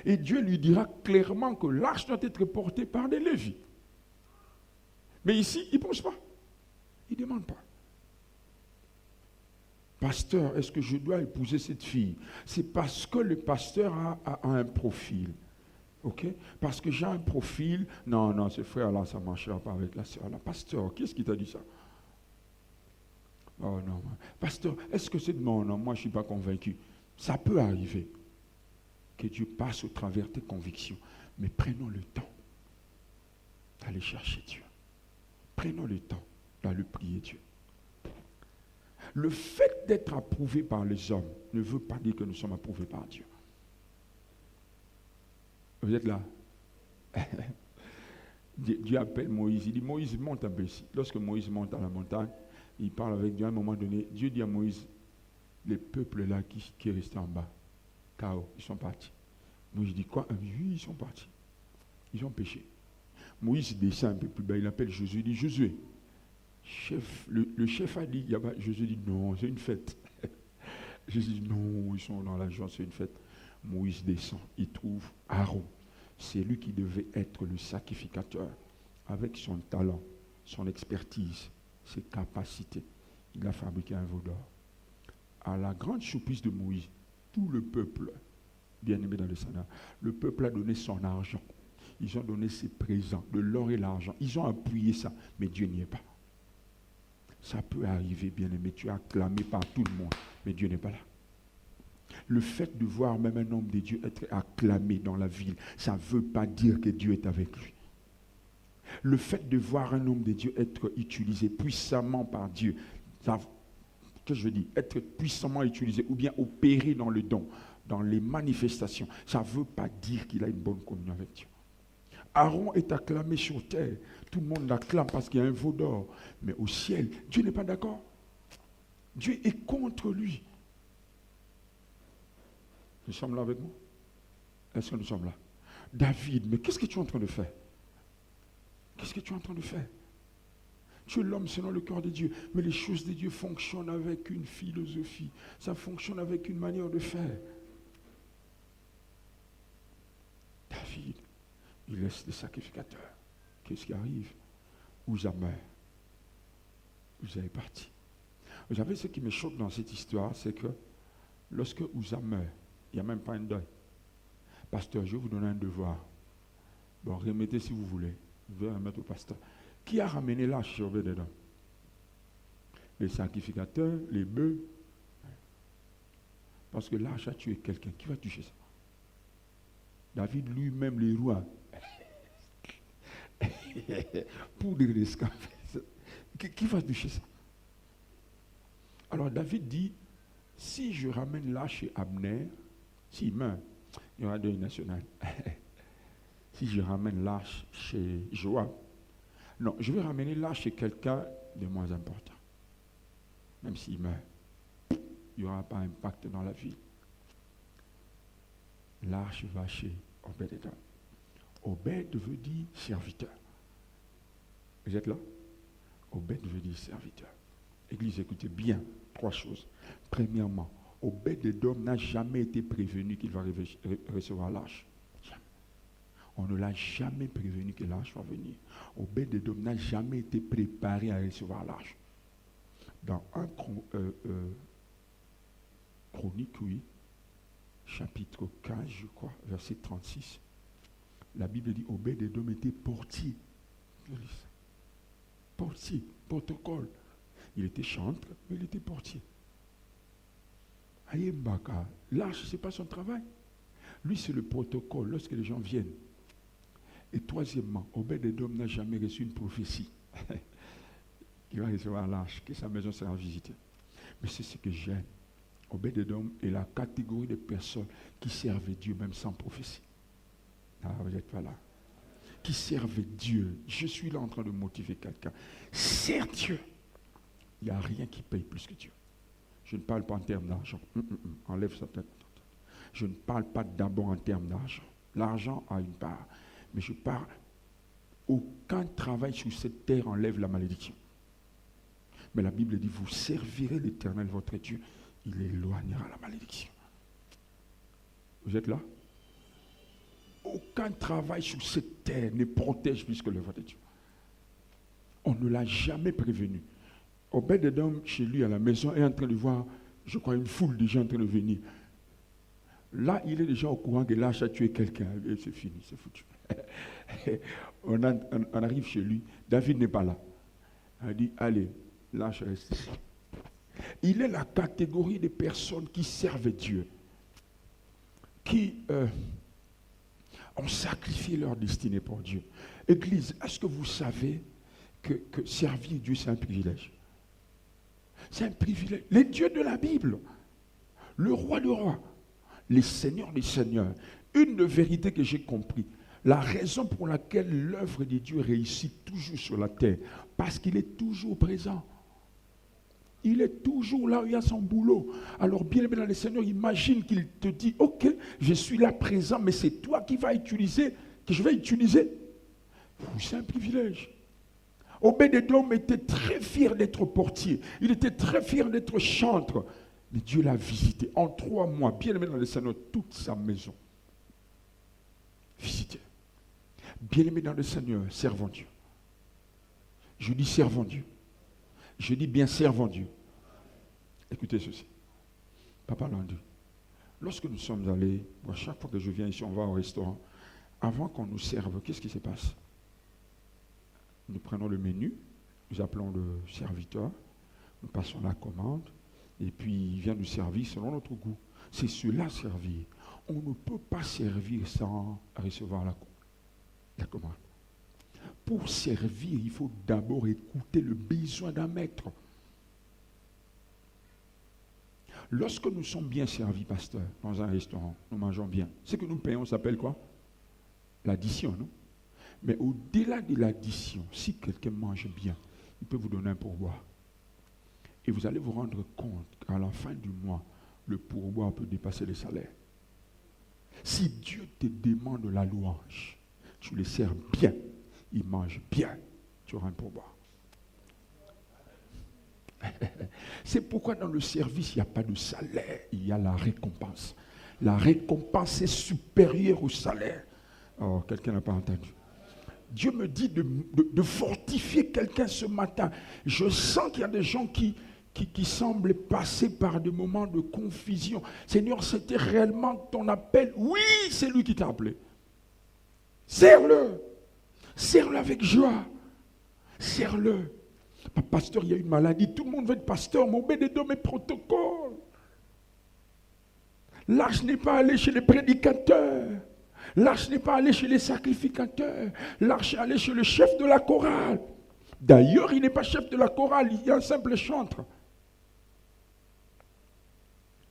Et Dieu lui dira clairement que l'arche doit être portée par des Lévites. Mais ici, il ne pense pas. Il ne demande pas. Pasteur, est-ce que je dois épouser cette fille? C'est parce que le pasteur a un profil. Ok? Parce que j'ai un profil. Non, ce frère-là, ça ne marchera pas avec la sœur-là. Pasteur, qui est-ce qui t'a dit ça? Oh non. Pasteur, est-ce que c'est de mon nom? Moi, je ne suis pas convaincu. Ça peut arriver que Dieu passe au travers tes convictions. Mais prenons le temps d'aller chercher Dieu. Prenons le temps d'aller prier Dieu. Le fait d'être approuvé par les hommes ne veut pas dire que nous sommes approuvés par Dieu. Vous êtes là? Dieu appelle Moïse. Il dit, Moïse, monte un peu ici. Lorsque Moïse monte à la montagne, il parle avec Dieu. À un moment donné, Dieu dit à Moïse, les peuples là qui restaient en bas, chaos, ils sont partis. Moïse dit quoi? Oui, ils sont partis. Ils ont péché. Moïse descend un peu plus bas, il appelle Josué. Il dit, Josué, chef, le chef a dit, Josué dit, non, c'est une fête. Jésus dit, non, ils sont dans la joie, c'est une fête. Moïse descend, il trouve Aaron. C'est lui qui devait être le sacrificateur. Avec son talent, son expertise, ses capacités, il a fabriqué un veau d'or. À la grande surprise de Moïse, tout le peuple, bien-aimé dans le Seigneur, le peuple a donné son argent. Ils ont donné ses présents, de l'or et l'argent. Ils ont appuyé ça, mais Dieu n'y est pas. Ça peut arriver, bien-aimé, tu es acclamé par tout le monde, mais Dieu n'est pas là. Le fait de voir même un homme de Dieu être acclamé dans la ville, ça ne veut pas dire que Dieu est avec lui. Le fait de voir un homme de Dieu être utilisé puissamment par Dieu, que je veux dire, être puissamment utilisé ou bien opéré dans le don, dans les manifestations, ça ne veut pas dire qu'il a une bonne communion avec Dieu. Aaron est acclamé sur terre. Tout le monde l'acclame parce qu'il y a un veau d'or. Mais au ciel, Dieu n'est pas d'accord. Dieu est contre lui. Nous sommes là avec nous? Est-ce que nous sommes là? David, mais qu'est-ce que tu es en train de faire? Qu'est-ce que tu es en train de faire? Tu es l'homme selon le cœur de Dieu. Mais les choses de Dieu fonctionnent avec une philosophie. Ça fonctionne avec une manière de faire. David, il laisse des sacrificateurs. Qu'est-ce qui arrive? Uza meurt. Uza est parti. Vous savez, ce qui me choque dans cette histoire, c'est que lorsque Uza meurt, il n'y a même pas un deuil. Pasteur, je vais vous donner un devoir. Bon, remettez si vous voulez. Je vais remettre au pasteur. Qui a ramené l'arche sur Obed-Édom? Les sacrificateurs, les bœufs. Parce que l'arche a tué quelqu'un. Qui va toucher ça? David lui-même, les rois. Pour des esclaves. Qui va toucher ça? Alors David dit, si je ramène l'arche chez Abner, s'il meurt, Il y aura deuil national. Si je ramène l'arche chez Joab, non, je vais ramener l'arche chez quelqu'un de moins important. Même s'il meurt, il n'y aura pas d'impact dans la vie. L'arche va chez Obed-Edom. Obed veut dire serviteur. Vous êtes là? Obed veut dire serviteur. Église, écoutez bien 3 choses. Premièrement, Obed-Edom n'a jamais été prévenu qu'il va recevoir l'arche. On ne l'a jamais prévenu que l'arche va venir. Obed-Edom n'a jamais été préparé à recevoir l'arche. Dans 1 Chronique, oui, chapitre 15, je crois, verset 36, la Bible dit Obed-Edom était portier. Portier, protocole. Il était chantre, mais il était portier. Ayembaka, l'arche, ce n'est pas son travail. Lui, c'est le protocole lorsque les gens viennent. Et troisièmement, Obed-Edom n'a jamais reçu une prophétie. Il va recevoir l'arche, que sa maison sera visitée. Mais c'est ce que j'aime. Obed-Edom est la catégorie de personnes qui servent Dieu même sans prophétie. Ah, vous n'êtes pas là. Qui servent Dieu. Je suis là en train de motiver quelqu'un. Sers Dieu. Il n'y a rien qui paye plus que Dieu. Je ne parle pas en termes d'argent. Enlève sa tête. Je ne parle pas d'abord en termes d'argent. L'argent a une part. Mais je parle, aucun travail sur cette terre enlève la malédiction. Mais la Bible dit, vous servirez l'Éternel votre Dieu, il éloignera la malédiction. Vous êtes là? Aucun travail sur cette terre ne protège plus que l'œuvre de Dieu. On ne l'a jamais prévenu. Obed-Edom, chez lui à la maison, est en train de voir, je crois, une foule de gens en train de venir. Là, il est déjà au courant que l'arche a tué quelqu'un. Et c'est fini, c'est foutu. On arrive chez lui, David n'est pas là. Il dit, allez, l'arche reste ici. Il est la catégorie des personnes qui servent Dieu, qui ont sacrifié leur destinée pour Dieu. Église, est-ce que vous savez que servir Dieu, c'est un privilège? C'est un privilège. Les dieux de la Bible, le roi des rois, les seigneurs des seigneurs. Une vérité que j'ai compris, la raison pour laquelle l'œuvre de Dieu réussit toujours sur la terre, parce qu'il est toujours présent. Il est toujours là où il y a son boulot. Alors bien aimé dans le Seigneur, imagine qu'il te dit, ok, je suis là présent, mais c'est toi qui vas utiliser, que je vais utiliser. C'est un privilège. Obed-Edom était très fier d'être portier. Il était très fier d'être chantre. Mais Dieu l'a visité en 3 mois, bien aimé dans le Seigneur, toute sa maison. Visité. Bien aimé dans le Seigneur, servons Dieu. Je dis servons Dieu. Je dis bien servons Dieu. Écoutez ceci. Papa l'a dit. Lorsque nous sommes allés, à chaque fois que je viens ici, on va au restaurant. Avant qu'on nous serve, qu'est-ce qui se passe? Nous prenons le menu, nous appelons le serviteur, nous passons la commande, et puis il vient nous servir selon notre goût. C'est cela servir. On ne peut pas servir sans recevoir la commande. Pour servir, il faut d'abord écouter le besoin d'un maître. Lorsque nous sommes bien servis, pasteur, dans un restaurant, nous mangeons bien. Ce que nous payons s'appelle quoi? L'addition, non? Mais au-delà de l'addition, si quelqu'un mange bien, il peut vous donner un pourboire. Et vous allez vous rendre compte qu'à la fin du mois, le pourboire peut dépasser le salaire. Si Dieu te demande la louange, tu le sers bien, il mange bien, tu auras un pourboire. C'est pourquoi dans le service, il n'y a pas de salaire, il y a la récompense. La récompense est supérieure au salaire. Oh, quelqu'un n'a pas entendu. Dieu me dit de fortifier quelqu'un ce matin. Je sens qu'il y a des gens qui semblent passer par des moments de confusion. Seigneur, c'était réellement ton appel? Oui, c'est lui qui t'a appelé. Serre-le. Serre-le avec joie. Serre-le. Pasteur, il y a une maladie. Tout le monde veut être pasteur. Mais Obed-Edom est protocole. L'arche n'est pas allé chez les prédicateurs. L'arche n'est pas allé chez les sacrificateurs. L'arche est allé chez le chef de la chorale. D'ailleurs, il n'est pas chef de la chorale, il est un simple chantre.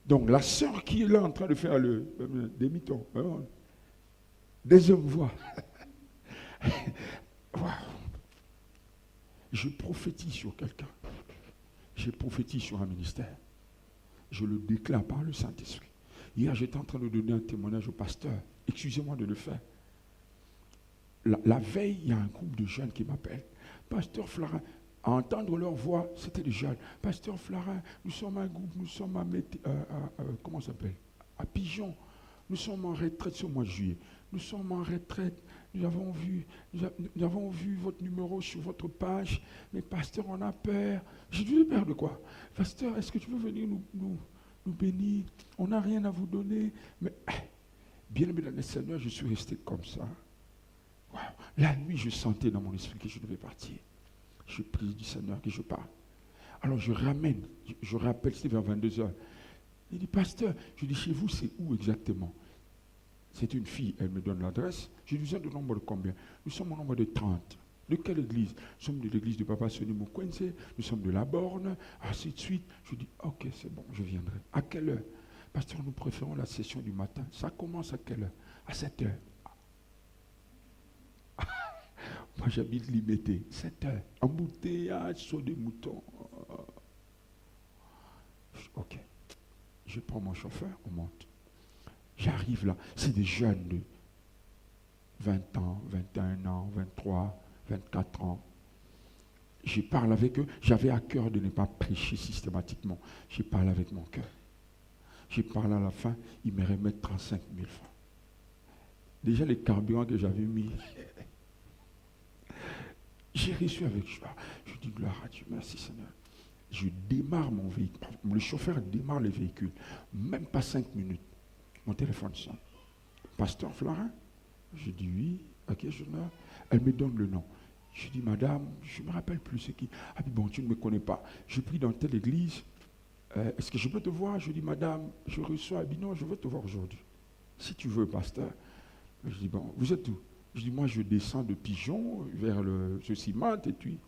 Donc la sœur qui est là en train de faire le demi-ton, deuxième voix. Wow. Je prophétise sur quelqu'un. Je prophétise sur un ministère. Je le déclare par le Saint-Esprit. Hier, j'étais en train de donner un témoignage au pasteur. Excusez-moi de le faire. La veille, il y a un groupe de jeunes qui m'appellent. Pasteur Flarin, à entendre leur voix, c'était des jeunes. Pasteur Flarin, nous sommes un groupe, nous sommes comment ça s'appelle? À Pigeon. Nous sommes en retraite ce mois de juillet. Nous sommes en retraite. Nous avons vu votre numéro sur votre page. Mais pasteur, on a peur. J'ai dit, peur de quoi? Pasteur, est-ce que tu veux venir nous bénir? On n'a rien à vous donner. Mais, bien aimé dans le Seigneur, je suis resté comme ça. Wow. La nuit, je sentais dans mon esprit que je devais partir. Je prie du Seigneur que je parte. Alors je rappelle, c'était vers 22h. Il dit, pasteur, je dis, chez vous, c'est où exactement? C'est une fille, elle me donne l'adresse. Je lui dis, de nombre de combien? Nous sommes au nombre de 30. De quelle église? Nous sommes de l'église de Papa Sonny Mukwense, nous sommes de la Borne, ainsi de suite. Je dis, ok, c'est bon, je viendrai. À quelle heure? Pasteur, nous préférons la session du matin. Ça commence à quelle heure? À 7h. Moi, j'habite Libété. 7h. Embouteillage sur des moutons. Ok. Je prends mon chauffeur, on monte. J'arrive là. C'est des jeunes de 20 ans, 21 ans, 23, 24 ans. Je parle avec eux. J'avais à cœur de ne pas prêcher systématiquement. Je parle avec mon cœur. Je parle à la fin, ils me remettent 35 000 francs. Déjà, les carburants que j'avais mis, j'ai reçu avec joie. Je dis gloire à Dieu, merci Seigneur. Je démarre mon véhicule. Le chauffeur démarre le véhicule. Même pas 5 minutes. Mon téléphone sonne. Pasteur Florin? Je dis oui. À quel journal? Elle me donne le nom. Je dis, madame, je ne me rappelle plus ce qui. Ah bon, tu ne me connais pas. Je prie dans telle église. Est-ce que je peux te voir? Je dis, madame, je reçois. Elle dit, non, je veux te voir aujourd'hui. Si tu veux, pasteur. Je dis, bon, vous êtes où? Je dis, moi, je descends de Pigeon vers le Socimat et puis,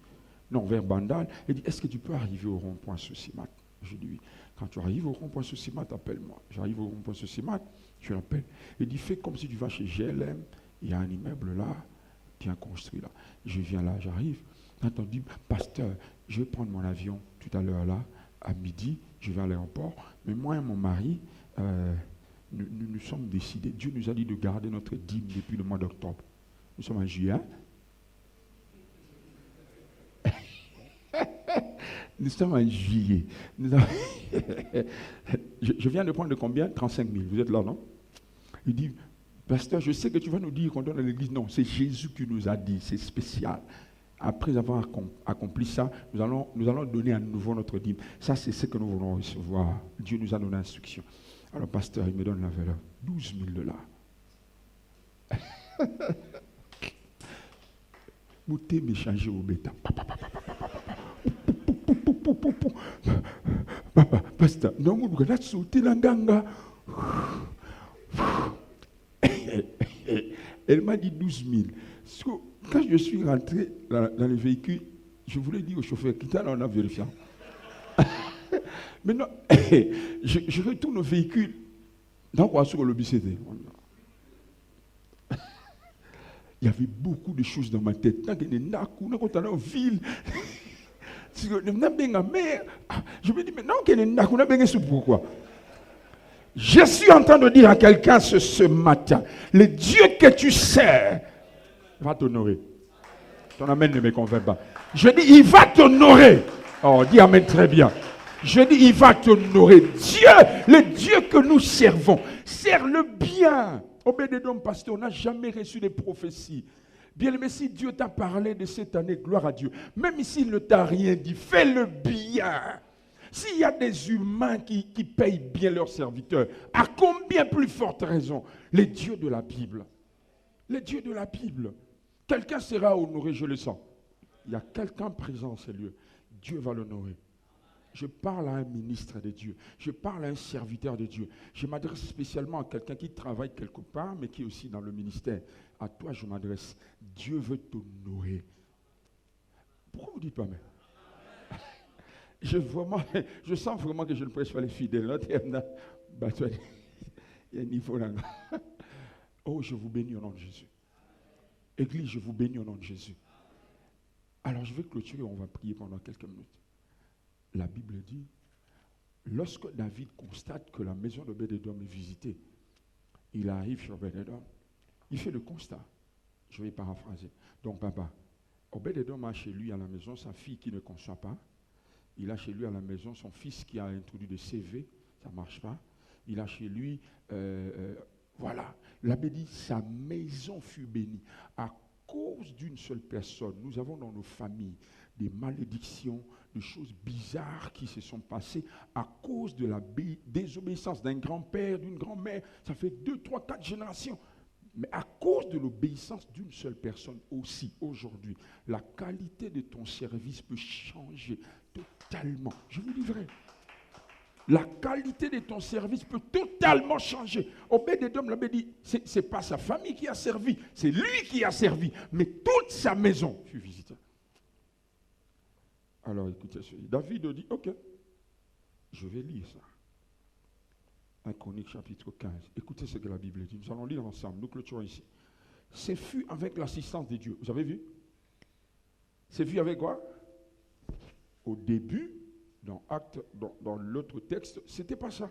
non, vers Bandal. Elle dit, est-ce que tu peux arriver au rond-point Socimat? Je dis, oui. Quand tu arrives au rond-point Socimat, appelle-moi. J'arrive au rond-point Socimat, je l'appelle. Elle dit, fais comme si tu vas chez GLM. Il y a un immeuble là, bien construit là. Je viens là, j'arrive. Quand on dit, pasteur, je vais prendre mon avion tout à l'heure là, à midi, je vais à l'aéroport. Mais moi et mon mari, nous sommes décidés. Dieu nous a dit de garder notre dîme depuis le mois d'octobre. Nous sommes en juillet. Nous sommes en juillet. Je viens de prendre de combien? 35 000. Vous êtes là, non? Il dit, pasteur, je sais que tu vas nous dire qu'on donne à l'église. Non, c'est Jésus qui nous a dit. C'est spécial. Après avoir accompli ça, nous allons donner à nouveau notre dîme. Ça, c'est ce que nous voulons recevoir. Dieu nous a donné l'instruction. Alors, pasteur, il me donne la valeur. 12 000 $. Mouté m'échanger au bêta. Pasteur, non, vous regardez sauter la ganga. Elle m'a dit 12 000. Quand je suis rentré dans le véhicule, je voulais dire au chauffeur, quitte là, on a vérifié. Maintenant, je retourne au véhicule. Dans quoi sur le BCD? Il y avait beaucoup de choses dans ma tête. Quand on est en ville, je me dis, maintenant qu'il est pourquoi? Je suis en train de dire à quelqu'un ce matin, le Dieu que tu sers va t'honorer. Ton amen ne me convainc pas. Je dis, il va t'honorer. Oh, dis amen très bien. Je dis, il va t'honorer. Dieu, le Dieu que nous servons, sert le bien. Obédédom, pasteur, on n'a jamais reçu de prophéties. Bien aimé, si Dieu t'a parlé de cette année, gloire à Dieu. Même s'il ne t'a rien dit, fais le bien. S'il y a des humains qui payent bien leurs serviteurs, à combien plus forte raison les dieux de la Bible? Les dieux de la Bible. Quelqu'un sera honoré, je le sens. Il y a quelqu'un présent en ces lieux. Dieu va l'honorer. Je parle à un ministre de Dieu. Je parle à un serviteur de Dieu. Je m'adresse spécialement à quelqu'un qui travaille quelque part, mais qui est aussi dans le ministère. À toi, je m'adresse. Dieu veut t'honorer. Pourquoi vous ne dites pas mais? Je sens vraiment que je ne prêche pas les fidèles. Il y a un niveau là. Oh, je vous bénis au nom de Jésus. Église, je vous bénis au nom de Jésus. Alors, je vais clôturer, on va prier pendant quelques minutes. La Bible dit, lorsque David constate que la maison d'Obed-Édom est visitée, il arrive sur Obed-Édom, il fait le constat. Je vais paraphraser. Donc, papa, Obed-Édom a chez lui à la maison sa fille qui ne conçoit pas. Il a chez lui à la maison son fils qui a introduit des CV, ça ne marche pas. Il a chez lui, voilà. La Bible dit, sa maison fut bénie. À cause d'une seule personne, nous avons dans nos familles des malédictions, des choses bizarres qui se sont passées à cause de la désobéissance d'un grand-père, d'une grand-mère. Ça fait 2, 3, 4 générations. Mais à cause de l'obéissance d'une seule personne aussi, aujourd'hui, la qualité de ton service peut changer totalement. Je vous dis vrai. La qualité de ton service peut totalement changer. Obed-Édom l'avait dit, ce n'est pas sa famille qui a servi, c'est lui qui a servi. Mais toute sa maison fut visitée. Alors écoutez, David dit, ok, je vais lire ça. 1 Chronique chapitre 15. Écoutez ce que la Bible dit. Nous allons lire ensemble. Nous clôturons ici. C'est fut avec l'assistance de Dieu. Vous avez vu? C'est fut avec quoi? Au début, dans l'autre texte, ce n'était pas ça.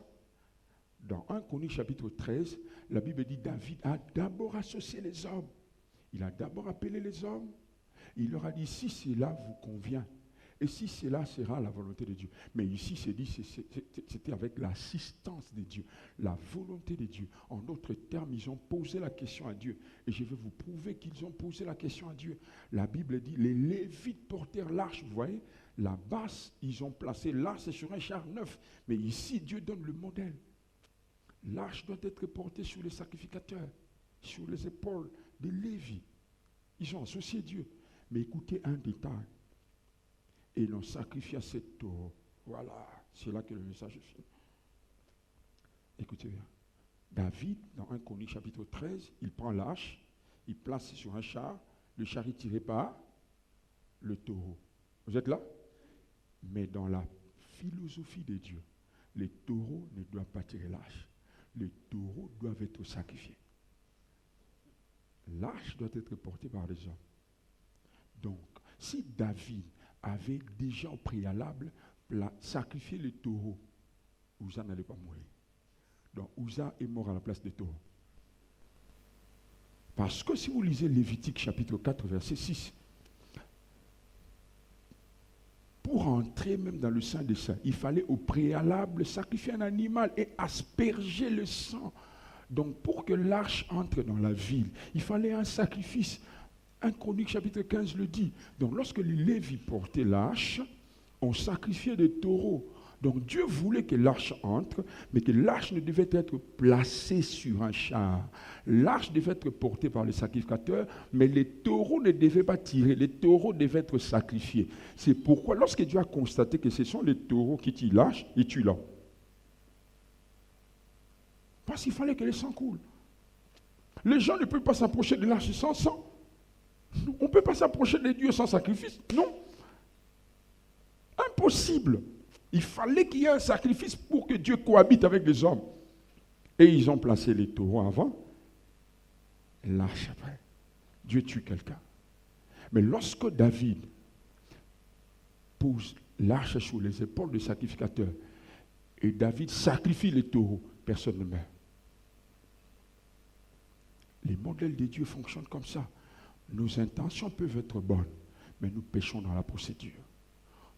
Dans 1 Chronique chapitre 13, la Bible dit David a d'abord associé les hommes. Il a d'abord appelé les hommes. Il leur a dit, si cela vous convient, et si cela sera la volonté de Dieu. Mais ici, c'est dit, c'était avec l'assistance de Dieu, la volonté de Dieu. En d'autres termes, ils ont posé la question à Dieu. Et je vais vous prouver qu'ils ont posé la question à Dieu. La Bible dit, les Lévites portèrent l'arche, vous voyez, la base, ils ont placé l'arche sur un char neuf. Mais ici, Dieu donne le modèle. L'arche doit être portée sur les sacrificateurs, sur les épaules des Lévites. Ils ont associé Dieu. Mais écoutez un détail. Et ils l'ont sacrifié à cette taureau. Voilà, c'est là que le message est fini. Écoutez bien. David, dans 1 Chronique chapitre 13, il prend l'arche, il place sur un char, le char est tiré par le taureau. Vous êtes là? Mais dans la philosophie de Dieu, les taureaux ne doivent pas tirer l'arche. Les taureaux doivent être sacrifiés. L'arche doit être portée par les hommes. Donc, si David avait déjà au préalable sacrifié le taureau, Uza n'allait pas mourir. Donc Uza est mort à la place des taureaux. Parce que si vous lisez Lévitique chapitre 4 verset 6, pour entrer même dans le Saint des Saints, il fallait au préalable sacrifier un animal et asperger le sang. Donc pour que l'arche entre dans la ville, il fallait un sacrifice. 1 Chronique chapitre 15 le dit. Donc lorsque les Lévites portaient l'arche, on sacrifiait des taureaux. Donc Dieu voulait que l'arche entre, mais que l'arche ne devait être placée sur un char. L'arche devait être portée par les sacrificateurs, mais les taureaux ne devaient pas tirer. Les taureaux devaient être sacrifiés. C'est pourquoi lorsque Dieu a constaté que ce sont les taureaux qui tirent l'arche, il tue l'homme. Parce qu'il fallait que le sang coule. Les gens ne peuvent pas s'approcher de l'arche sans sang. On ne peut pas s'approcher de Dieu sans sacrifice. Non. Impossible. Il fallait qu'il y ait un sacrifice pour que Dieu cohabite avec les hommes. Et ils ont placé les taureaux avant, l'arche après. Dieu tue quelqu'un. Mais lorsque David pose l'arche sur les épaules du sacrificateur et David sacrifie les taureaux, personne ne meurt. Les modèles de Dieu fonctionnent comme ça. Nos intentions peuvent être bonnes, mais nous péchons dans la procédure.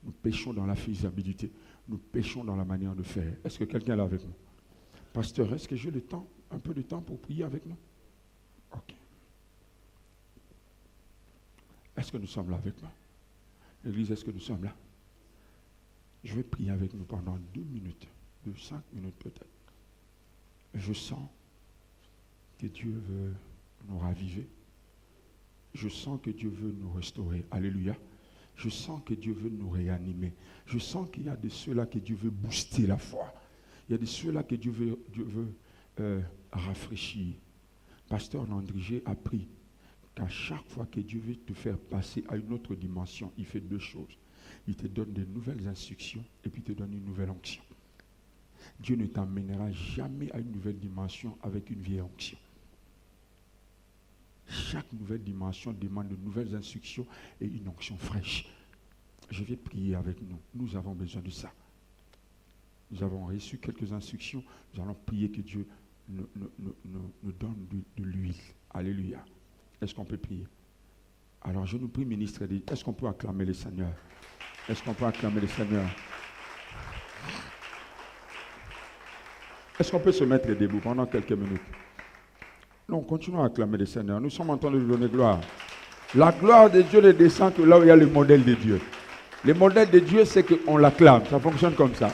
Nous péchons dans la faisabilité. Nous péchons dans la manière de faire. Est-ce que quelqu'un est là avec nous? Pasteur, est-ce que j'ai le temps, un peu de temps pour prier avec nous? Ok. Est-ce que nous sommes là avec nous? L'église, est-ce que nous sommes là? Je vais prier avec nous pendant 2 minutes, 5 minutes peut-être. Je sens que Dieu veut nous raviver. Je sens que Dieu veut nous restaurer. Alléluia. Je sens que Dieu veut nous réanimer. Je sens qu'il y a de ceux-là que Dieu veut booster la foi. Il y a de ceux-là que Dieu veut rafraîchir. Pasteur Landrigé a appris qu'à chaque fois que Dieu veut te faire passer à une autre dimension, il fait 2 choses. il te donne de nouvelles instructions et puis il te donne une nouvelle onction. Dieu ne t'emmènera jamais à une nouvelle dimension avec une vieille onction. Chaque nouvelle dimension demande de nouvelles instructions et une onction fraîche. Je vais prier avec nous. Nous avons besoin de ça. Nous avons reçu quelques instructions. Nous allons prier que Dieu nous donne de l'huile. Alléluia. Est-ce qu'on peut prier? Alors je nous prie, ministre, est-ce qu'on peut acclamer le Seigneur? Est-ce qu'on peut acclamer le Seigneur? Est-ce qu'on peut se mettre debout pendant quelques minutes? Non, continuons à acclamer le Seigneur. Nous sommes en train de lui donner gloire. La gloire de Dieu ne descend que là où il y a le modèle de Dieu. Le modèle de Dieu, c'est qu'on l'acclame. Ça fonctionne comme ça.